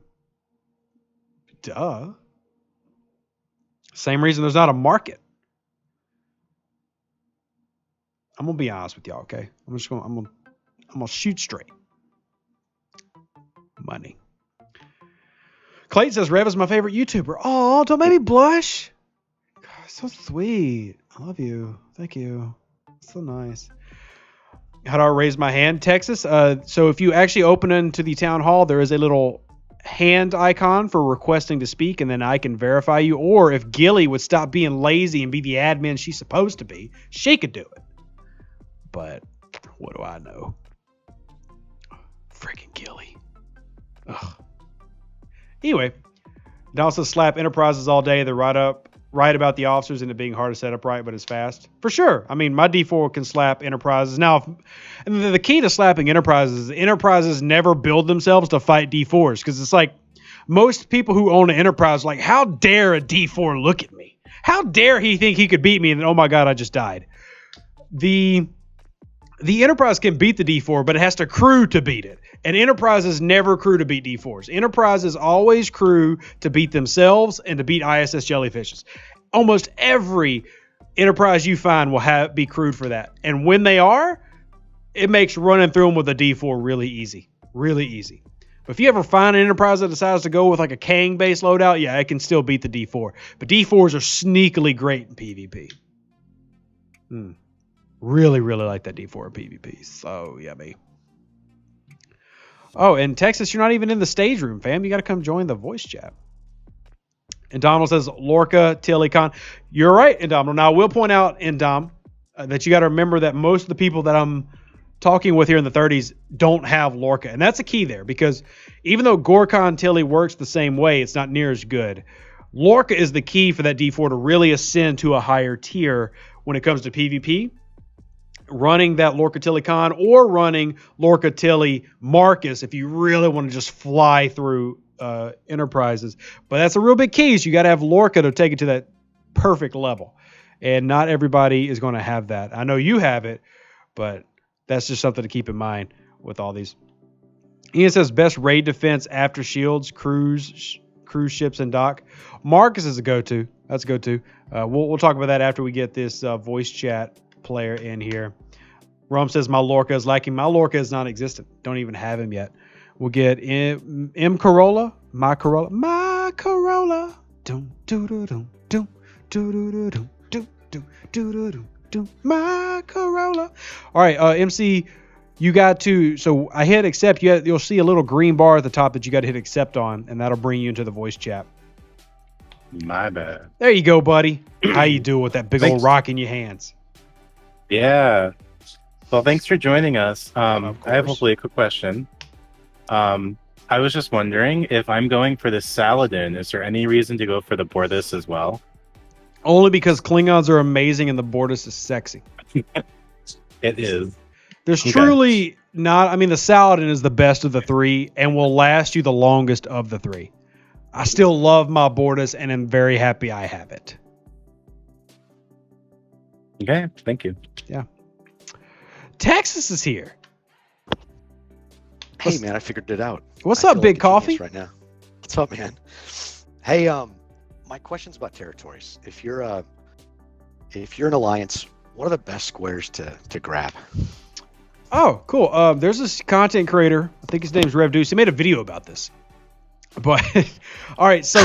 Speaker 1: Duh. Same reason there's not a market. I'm gonna be honest with y'all, okay? I'm gonna shoot straight. Money. Clayton says Rev is my favorite YouTuber. Oh, don't make me blush. God, so sweet. I love you. Thank you. So nice. How do I raise my hand? Texas. So if you actually open into the town hall, there is a little hand icon for requesting to speak, and then I can verify you. Or if Gilly would stop being lazy and be the admin she's supposed to be, she could do it. But what do I know? Freaking Gilly. Ugh. Anyway, Don says slap Enterprises all day. They're right about the officers and it being hard to set up right, but it's fast. For sure. I mean, my D4 can slap Enterprises. Now, and the key to slapping Enterprises is Enterprises never build themselves to fight D4s, because it's like most people who own an Enterprise are like, how dare a D4 look at me? How dare he think he could beat me? And then, oh my God, I just died. The Enterprise can beat the D4, but it has to crew to beat it. And Enterprises never crew to beat D4s. Enterprises always crew to beat themselves and to beat ISS Jellyfishes. Almost every Enterprise you find will be crewed for that. And when they are, it makes running through them with a D4 really easy. Really easy. But if you ever find an Enterprise that decides to go with like a Kang-based loadout, yeah, it can still beat the D4. But D4s are sneakily great in PvP. Really, really like that D4 in PvP. So yummy. Oh, and Texas, you're not even in the stage room, fam. You got to come join the voice chat. And Donald says, Lorca, Tilly, Con. You're right, Indomitable. Now, I will point out, Indom, that you got to remember that most of the people that I'm talking with here in the 30s don't have Lorca. And that's a key there, because even though Gorkon Tilly works the same way, it's not near as good. Lorca is the key for that D4 to really ascend to a higher tier when it comes to PvP. Running that Lorca Tilly Con or running Lorca Tilly Marcus if you really want to just fly through Enterprises. But that's a real big key. So you got to have Lorca to take it to that perfect level. And not everybody is going to have that. I know you have it, but that's just something to keep in mind with all these. Ian says best raid defense after shields, cruise ships, and dock. Marcus is a go-to. That's a go-to. We'll talk about that after we get this voice chat player in here. Rum says my Lorca is lacking. My Lorca is non-existent. Don't even have him yet. We'll get M Corolla. My Corolla. My Corolla. Dum doo doo dum dum doo doo doo dum dum doo doo doo dum. My Corolla. All right, MC, you got to. So I hit accept. You'll see a little green bar at the top that you got to hit accept on, and that'll bring you into the voice chat.
Speaker 6: My bad.
Speaker 1: There you go, buddy. How you doing with that big old rock in your hands?
Speaker 6: Yeah. Well, thanks for joining us. I have hopefully a quick question. I was just wondering if I'm going for the Saladin, is there any reason to go for the Bortus as well?
Speaker 1: Only because Klingons are amazing and the Bortus is sexy.
Speaker 6: It is.
Speaker 1: There's truly not... I mean, the Saladin is the best of the three and will last you the longest of the three. I still love my Bortus and am very happy I have it.
Speaker 6: Okay, thank you.
Speaker 1: Yeah. Texas is here.
Speaker 7: Hey, man, I figured it out.
Speaker 1: What's
Speaker 7: I
Speaker 1: up,
Speaker 7: feel
Speaker 1: Big
Speaker 7: like a
Speaker 1: Coffee?
Speaker 7: genius right now. What's up, man? Hey, my question's about territories. If you're an alliance, what are the best squares to grab?
Speaker 1: Oh, cool. There's this content creator. I think his name's Rev Deuce. He made a video about this. But all right, so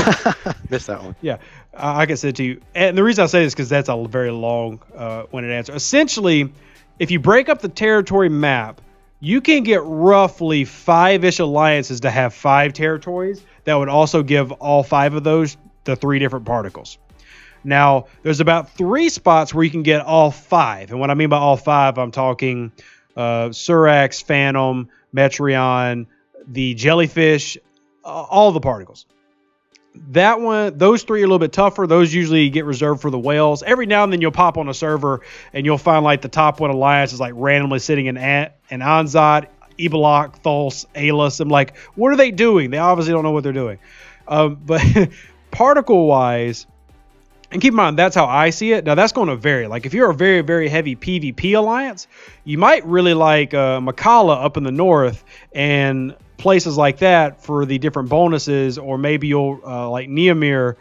Speaker 7: missed that one.
Speaker 1: Yeah, I can say it to you. And the reason I say this is because that's a very long-winded answer. Essentially, if you break up the territory map, you can get roughly 5-ish alliances to have 5 territories that would also give all 5 of those the 3 different particles. Now, there's about 3 spots where you can get all 5. And what I mean by all 5, I'm talking Surax, Phantom, Metreon, the Jellyfish, all the particles. That one, those 3 are a little bit tougher. Those usually get reserved for the whales. Every now and then you'll pop on a server and you'll find like the top 1 alliance is like randomly sitting in Anzad, Ibelok, Thulse, Aelus. I'm like, what are they doing? They obviously don't know what they're doing. But particle wise, and keep in mind, that's how I see it. Now that's going to vary. Like if you're a very, very heavy PvP alliance, you might really like Makala up in the north and places like that for the different bonuses, or maybe you'll like Neomir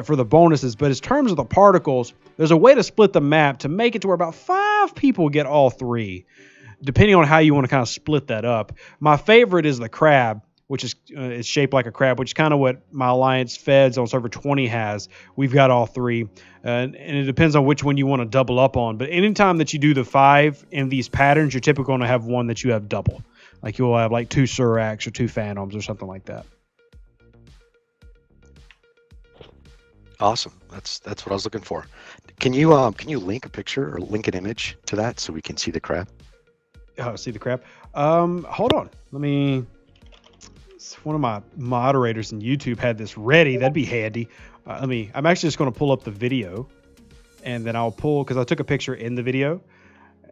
Speaker 1: for the bonuses. But in terms of the particles, there's a way to split the map to make it to where about 5 people get all 3, depending on how you want to kind of split that up. My favorite is the crab, which is it's shaped like a crab, which is kind of what my alliance Feds on server 20 has. We've got all 3, and it depends on which one you want to double up on. But anytime that you do the 5 in these patterns, you're typically going to have one that you have double. Like you'll have like 2 Surax or 2 Phantoms or something like that.
Speaker 7: Awesome. That's what I was looking for. Can you link a picture or link an image to that so we can see the crab?
Speaker 1: Oh, see the crab. Hold on. Let me. One of my moderators in YouTube had this ready. That'd be handy. I'm actually just going to pull up the video, and then I'll pull because I took a picture in the video.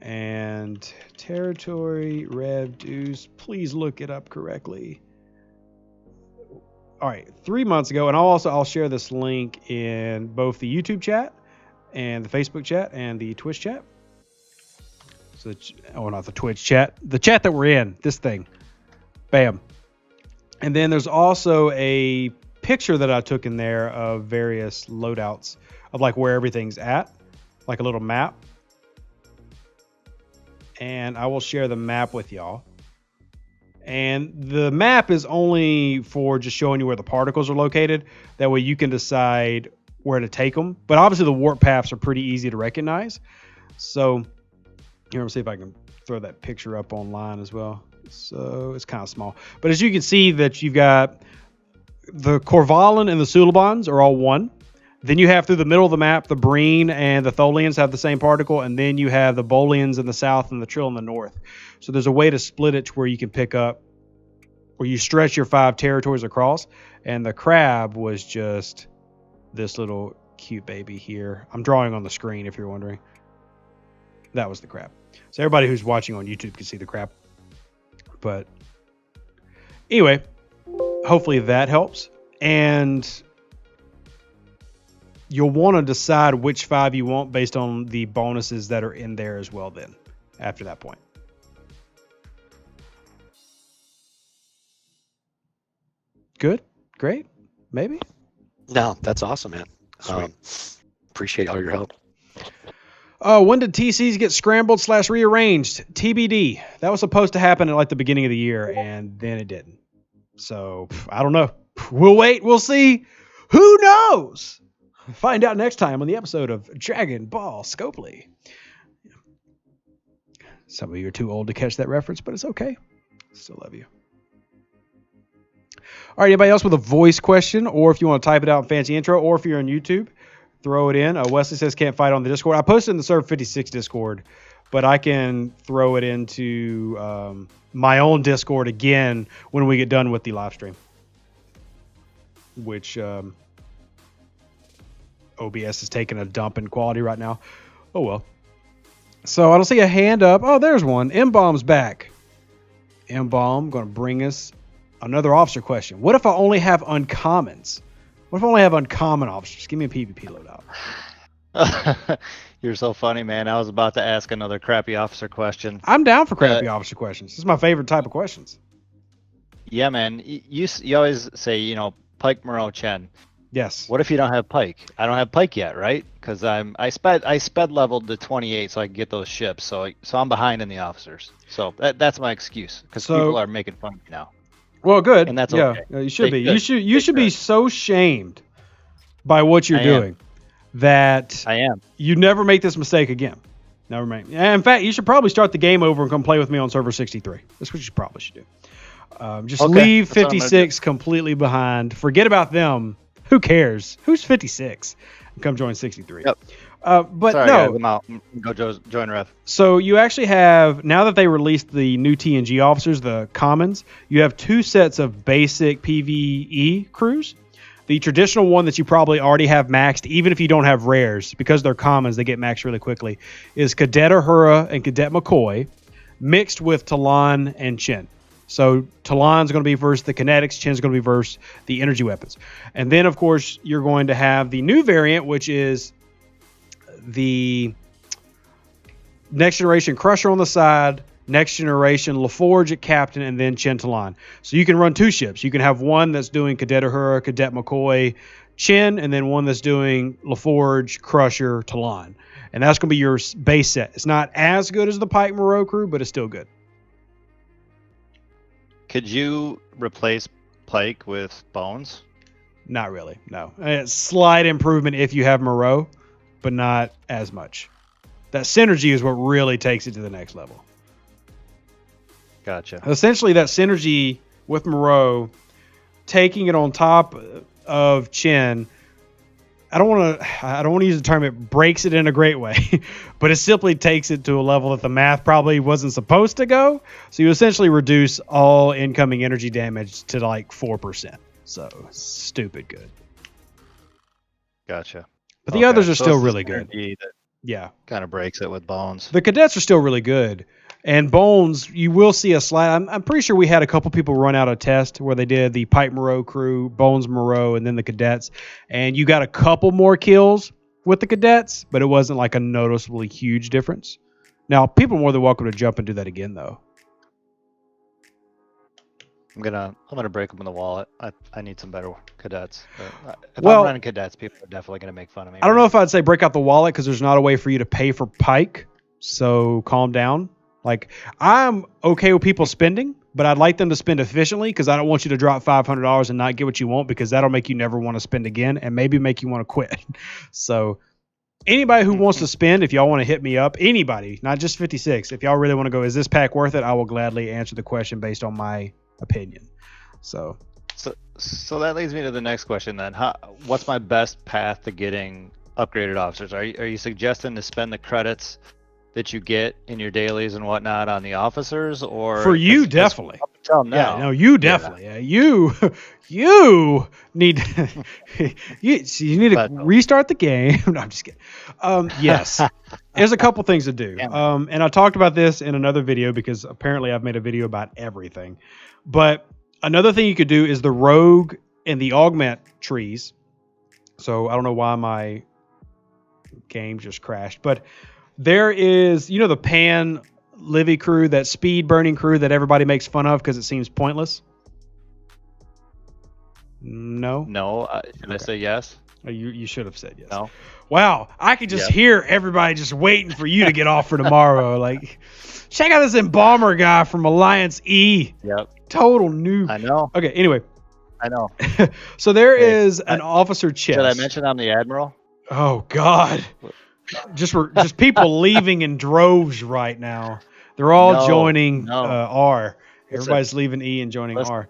Speaker 1: And territory rev dues. Please look it up correctly. All right, 3 months ago, and I'll share this link in both the YouTube chat and the Facebook chat and the Twitch chat. So, not the Twitch chat, the chat that we're in. This thing, bam. And then there's also a picture that I took in there of various loadouts of like where everything's at, like a little map. And I will share the map with y'all. And the map is only for just showing you where the particles are located. That way you can decide where to take them. But obviously the warp paths are pretty easy to recognize. So here, let me see if I can throw that picture up online as well. So it's kind of small. But as you can see that you've got the Corvalin and the Sulabons are all one. Then you have through the middle of the map, the Breen and the Tholians have the same particle. And then you have the Bolians in the south and the Trill in the north. So there's a way to split it to where you can pick up, where you stretch your 5 territories across. And the crab was just this little cute baby here. I'm drawing on the screen if you're wondering. That was the crab. So everybody who's watching on YouTube can see the crab. But anyway, hopefully that helps. And you'll want to decide which 5 you want based on the bonuses that are in there as well then, after that point. Good? Great? Maybe?
Speaker 7: No, that's awesome, man. Appreciate all your help.
Speaker 1: When did TCs get scrambled / rearranged? TBD. That was supposed to happen at like the beginning of the year, and then it didn't. So, I don't know. We'll wait. We'll see. Who knows? Find out next time on the episode of Dragon Ball Scopely. Some of you are too old to catch that reference, but it's okay. Still love you. All right, anybody else with a voice question, or if you want to type it out in fancy intro, or if you're on YouTube, throw it in. Wesley says can't fight on the Discord. I posted in the Server 56 Discord, but I can throw it into my own Discord again when we get done with the live stream, which OBS is taking a dump in quality right now. Oh, well. So I don't see a hand up. Oh, there's one. M-Bomb's back. M-Bomb going to bring us another officer question. What if I only have uncommons? What if I only have uncommon officers? Give me a PvP loadout.
Speaker 3: You're so funny, man. I was about to ask another crappy officer question.
Speaker 1: I'm down for crappy officer questions. This is my favorite type of questions.
Speaker 3: Yeah, man. You always say, Pike, Moreau, Chen.
Speaker 1: Yes.
Speaker 3: What if you don't have Pike? I don't have Pike yet, right? Because I sped leveled to 28 so I can get those ships. So I'm behind in the officers. So that's my excuse because people are making fun of me now.
Speaker 1: Well, good.
Speaker 3: And that's okay.
Speaker 1: You should be. You should be so shamed by what you're doing that
Speaker 3: I am.
Speaker 1: You never make this mistake again. Never mind. In fact, you should probably start the game over and come play with me on server 63. That's what you probably should do. Just leave 56 completely behind. Forget about them. Who cares? Who's 56? And come join 63.
Speaker 3: Yep.
Speaker 1: But
Speaker 3: sorry,
Speaker 1: no.
Speaker 3: guys, I'm out. Go join Rev.
Speaker 1: So you actually have, now that they released the new TNG officers, the commons, you have 2 sets of basic PvE crews. The traditional one that you probably already have maxed, even if you don't have rares, because they're commons, they get maxed really quickly, is Cadet Uhura and Cadet McCoy, mixed with Talon and Chen. So Talon's going to be versus the kinetics, Chen's going to be versus the energy weapons. And then, of course, you're going to have the new variant, which is the Next Generation Crusher on the side, Next Generation LaForge at Captain, and then Chen Talon. So you can run 2 ships. You can have one that's doing Cadet Uhura, Cadet McCoy, Chen, and then one that's doing LaForge, Crusher, Talon. And that's going to be your base set. It's not as good as the Pike Moreau crew, but it's still good.
Speaker 3: Could you replace Pike with Bones?
Speaker 1: Not really, no. Slight improvement if you have Moreau, but not as much. That synergy is what really takes it to the next level.
Speaker 3: Gotcha.
Speaker 1: Essentially, that synergy with Moreau, taking it on top of Chen, I don't want to use the term it breaks it in a great way, but it simply takes it to a level that the math probably wasn't supposed to go. So you essentially reduce all incoming energy damage to like 4%. So stupid good.
Speaker 3: Gotcha.
Speaker 1: But the others are still really good.
Speaker 3: Yeah. Kind of breaks it with Bones.
Speaker 1: The cadets are still really good. And Bones, you will see a slide. I'm pretty sure we had a couple people run out a test where they did the Pipe Moreau crew, Bones Moreau, and then the cadets. And you got a couple more kills with the cadets, but it wasn't like a noticeably huge difference. Now, people are more than welcome to jump and do that again, though.
Speaker 3: I'm gonna break them in the wallet. I need some better cadets. But if
Speaker 1: Well,
Speaker 3: I'm running cadets, people are definitely gonna make fun of me.
Speaker 1: I don't know if I'd say break out the wallet because there's not a way for you to pay for Pike. So calm down. Like, I'm okay with people spending, but I'd like them to spend efficiently because I don't want you to drop $500 and not get what you want, because that'll make you never want to spend again and maybe make you want to quit. So anybody who wants to spend, if y'all want to hit me up, anybody, not just 56, if y'all really want to go, is this pack worth it? I will gladly answer the question based on my opinion. So
Speaker 3: that leads me to the next question then. What's my best path to getting upgraded officers? Are you suggesting to spend the credits that you get in your dailies and whatnot on the officers, or
Speaker 1: for you definitely?
Speaker 3: Yeah,
Speaker 1: no, you definitely. Yeah, you need you need to restart the game. No, I'm just kidding. Yes, there's a couple things to do. And I talked about this in another video because apparently I've made a video about everything. But another thing you could do is the rogue and the augment trees. So I don't know why my game just crashed, but there is, the Pan Livy crew, that speed burning crew that everybody makes fun of because it seems pointless. No.
Speaker 3: Should I say yes?
Speaker 1: Oh, you should have said yes.
Speaker 3: No.
Speaker 1: Wow, I could just hear everybody just waiting for you to get off for tomorrow. Like, check out this Embalmer guy from Alliance E.
Speaker 3: Yep.
Speaker 1: Total noob.
Speaker 3: I know.
Speaker 1: Okay, anyway.
Speaker 3: I know.
Speaker 1: So there is an officer chest.
Speaker 3: Did I mention I'm the Admiral?
Speaker 1: Oh, God. Just people leaving in droves right now. They're all joining R. Everybody's leaving E and joining R.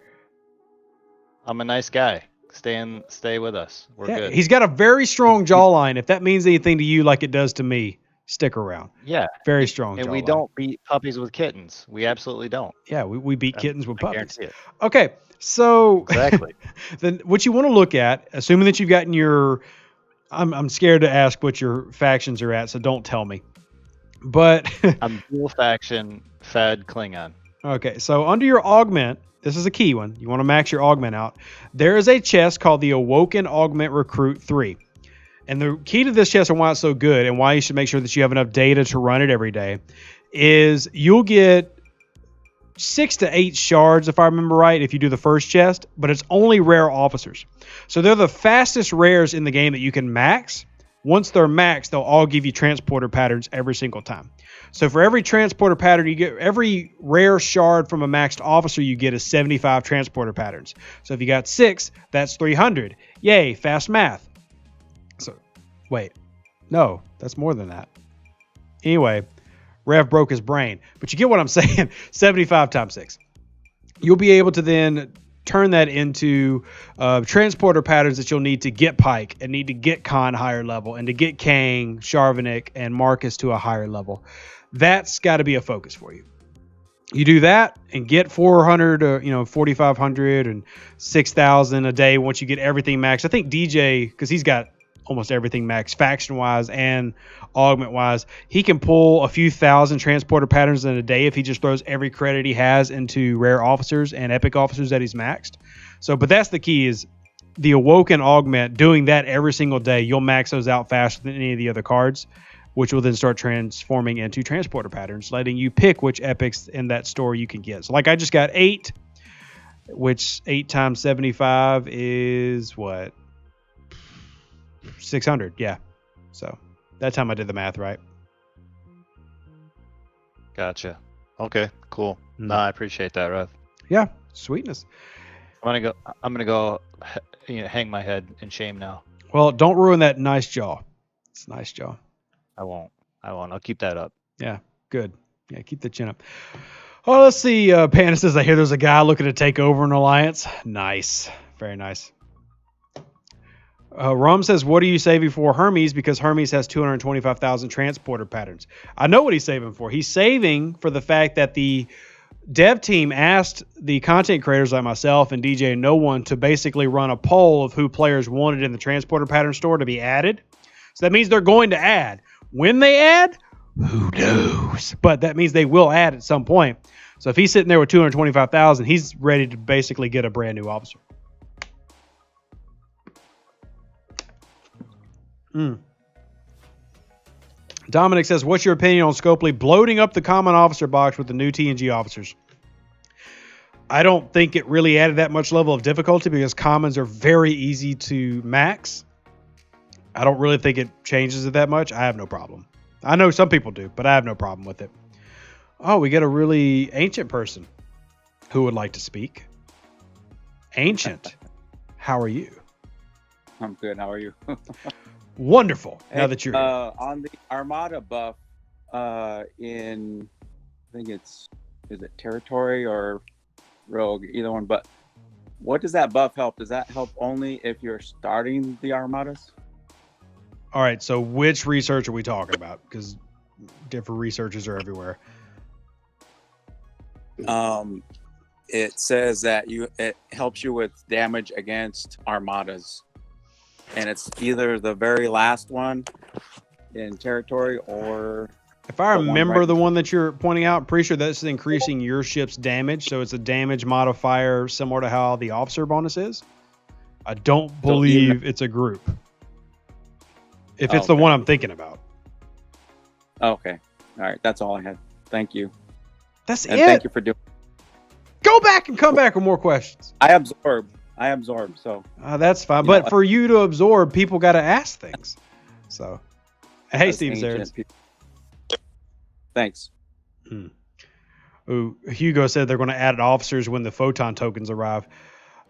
Speaker 3: I'm a nice guy. Stay with us. We're good.
Speaker 1: He's got a very strong jawline. If that means anything to you like it does to me, stick around.
Speaker 3: Yeah.
Speaker 1: Very strong
Speaker 3: And
Speaker 1: jawline.
Speaker 3: we don't beat puppies with kittens. We absolutely don't.
Speaker 1: Yeah, we beat kittens with puppies.
Speaker 3: Guarantee it.
Speaker 1: Okay, so
Speaker 3: Exactly.
Speaker 1: Then what you want to look at, assuming that you've gotten your... I'm scared to ask what your factions are at, so don't tell me. But
Speaker 3: I'm dual faction Fed Klingon.
Speaker 1: Okay, so under your augment, this is a key one. You want to max your augment out. There is a chest called the Awoken Augment Recruit 3. And the key to this chest and why it's so good and why you should make sure that you have enough data to run it every day is you'll get 6 to 8 shards, if I remember right, if you do the first chest, but it's only rare officers. So they're the fastest rares in the game that you can max. Once they're maxed, they'll all give you transporter patterns every single time. So for every transporter pattern you get, every rare shard from a maxed officer you get is 75 transporter patterns. So if you got 6, that's 300. Yay, fast math. So, wait. No, that's more than that. Anyway, Rev broke his brain. But you get what I'm saying. 75 times 6. You'll be able to then turn that into transporter patterns that you'll need to get Pike and need to get Khan higher level and to get Kang, Sharvanik, and Marcus to a higher level. That's got to be a focus for you. You do that and get 400, 4,500 and 6,000 a day once you get everything maxed. I think DJ, because he's got almost everything maxed faction-wise and augment-wise, he can pull a few thousand transporter patterns in a day if he just throws every credit he has into rare officers and epic officers that he's maxed. So, but that's the key is the Awoken Augment, doing that every single day, you'll max those out faster than any of the other cards, which will then start transforming into transporter patterns, letting you pick which epics in that store you can get. So like I just got 8, which 8 times 75 is what? 600, yeah. So that time I did the math right.
Speaker 3: Gotcha. Okay, cool. No, I appreciate that, Rev.
Speaker 1: Yeah, sweetness.
Speaker 3: I'm gonna go hang my head in shame now.
Speaker 1: Well, don't ruin that nice jaw. It's a nice jaw.
Speaker 3: I won't. I'll keep that up.
Speaker 1: Yeah, good. Yeah, keep the chin up. Oh, let's see. Panda says, I hear there's a guy looking to take over an alliance. Nice. Very nice. Rum says, what are you saving for Hermes? Because Hermes has 225,000 transporter patterns. I know what he's saving for. He's saving for the fact that the dev team asked the content creators like myself and DJ and No One to basically run a poll of who players wanted in the transporter pattern store to be added. So that means they're going to add. When they add, who knows? But that means they will add at some point. So if he's sitting there with 225,000, he's ready to basically get a brand new officer. Dominic says, what's your opinion on Scopely bloating up the common officer box with the new TNG officers? I don't think it really added that much level of difficulty because commons are very easy to max. I don't really think it changes it that much. I have no problem. I know some people do, but I have no problem with it. Oh, we get a really ancient person who would like to speak. Ancient, how are you?
Speaker 8: I'm good. How are you?
Speaker 1: Wonderful.
Speaker 8: Hey,
Speaker 1: now that you're here.
Speaker 8: on the Armada buff, in I think is it Territory or Rogue, either one. But what does that buff help? Does that help only if you're starting the Armadas?
Speaker 1: All right. So which research are we talking about? Because different researchers are everywhere.
Speaker 8: It says that it helps you with damage against Armadas. And it's either the very last one in Territory or...
Speaker 1: If I remember the one that you're pointing out, I'm pretty sure that's increasing your ship's damage. So it's a damage modifier similar to how the officer bonus is. I don't believe it's a group. If it's the one I'm thinking about.
Speaker 8: Okay. All right. That's all I had. Thank you.
Speaker 1: That's
Speaker 8: and
Speaker 1: it.
Speaker 8: Thank you for doing.
Speaker 1: Go back and come back with more questions.
Speaker 8: I absorb. So
Speaker 1: that's fine. But for you to absorb, people got to ask things. So, hey, Steve Zares.
Speaker 8: Thanks.
Speaker 1: Ooh, Hugo said they're going to add officers when the photon tokens arrive.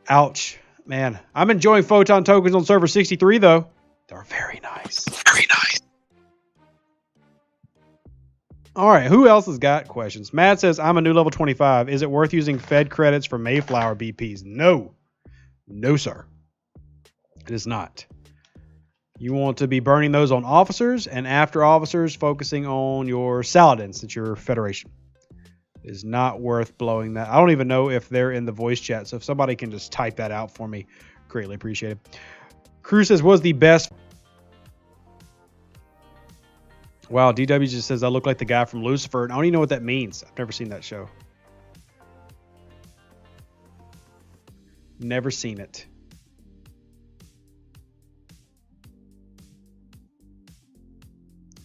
Speaker 1: Ouch, man. I'm enjoying photon tokens on server 63 though. They're very nice. Very nice. All right, who else has got questions? Matt says, I'm a new level 25. Is it worth using Fed credits for Mayflower BPs? No. No, sir. It is not. You want to be burning those on officers, and after officers, focusing on your Saladins, since you're Federation. It is not worth blowing that. I don't even know if they're in the voice chat, so if somebody can just type that out for me, greatly appreciate it. Crew says, was the best... Wow, DW just says, I look like the guy from Lucifer, and I don't even know what that means. I've never seen that show. Never seen it.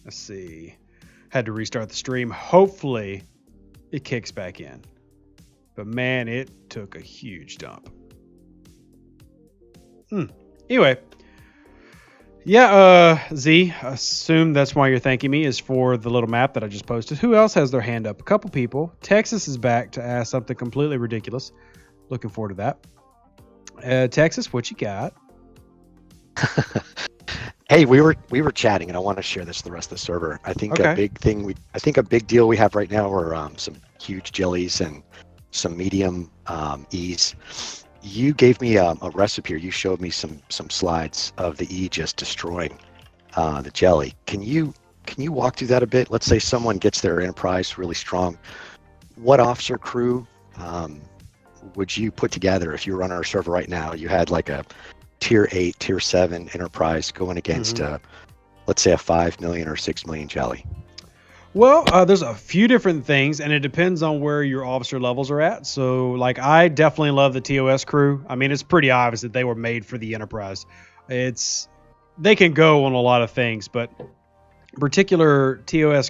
Speaker 1: Let's see. Had to restart the stream. Hopefully it kicks back in. But man, it took a huge dump. Anyway. Yeah, Z, assume that's why you're thanking me is for the little map that I just posted. Who else has their hand up? A couple people. Texas is back to ask something completely ridiculous. Looking forward to that. Texas, what you got?
Speaker 7: Hey, we were chatting, and I want to share this to the rest of the server. I think a big deal we have right now are some huge jellies and some medium E's. You gave me a recipe, or you showed me some slides of the E just destroying the jelly. Can you walk through that a bit? Let's say someone gets their Enterprise really strong. What officer crew would you put together if you were on our server right now? You had like a tier 8, tier 7 Enterprise going against let's say a 5 million or 6 million jelly.
Speaker 1: Well, there's a few different things, and it depends on where your officer levels are at. So, like, I definitely love the TOS crew. I mean, it's pretty obvious that they were made for the Enterprise. They can go on a lot of things, but particular TOS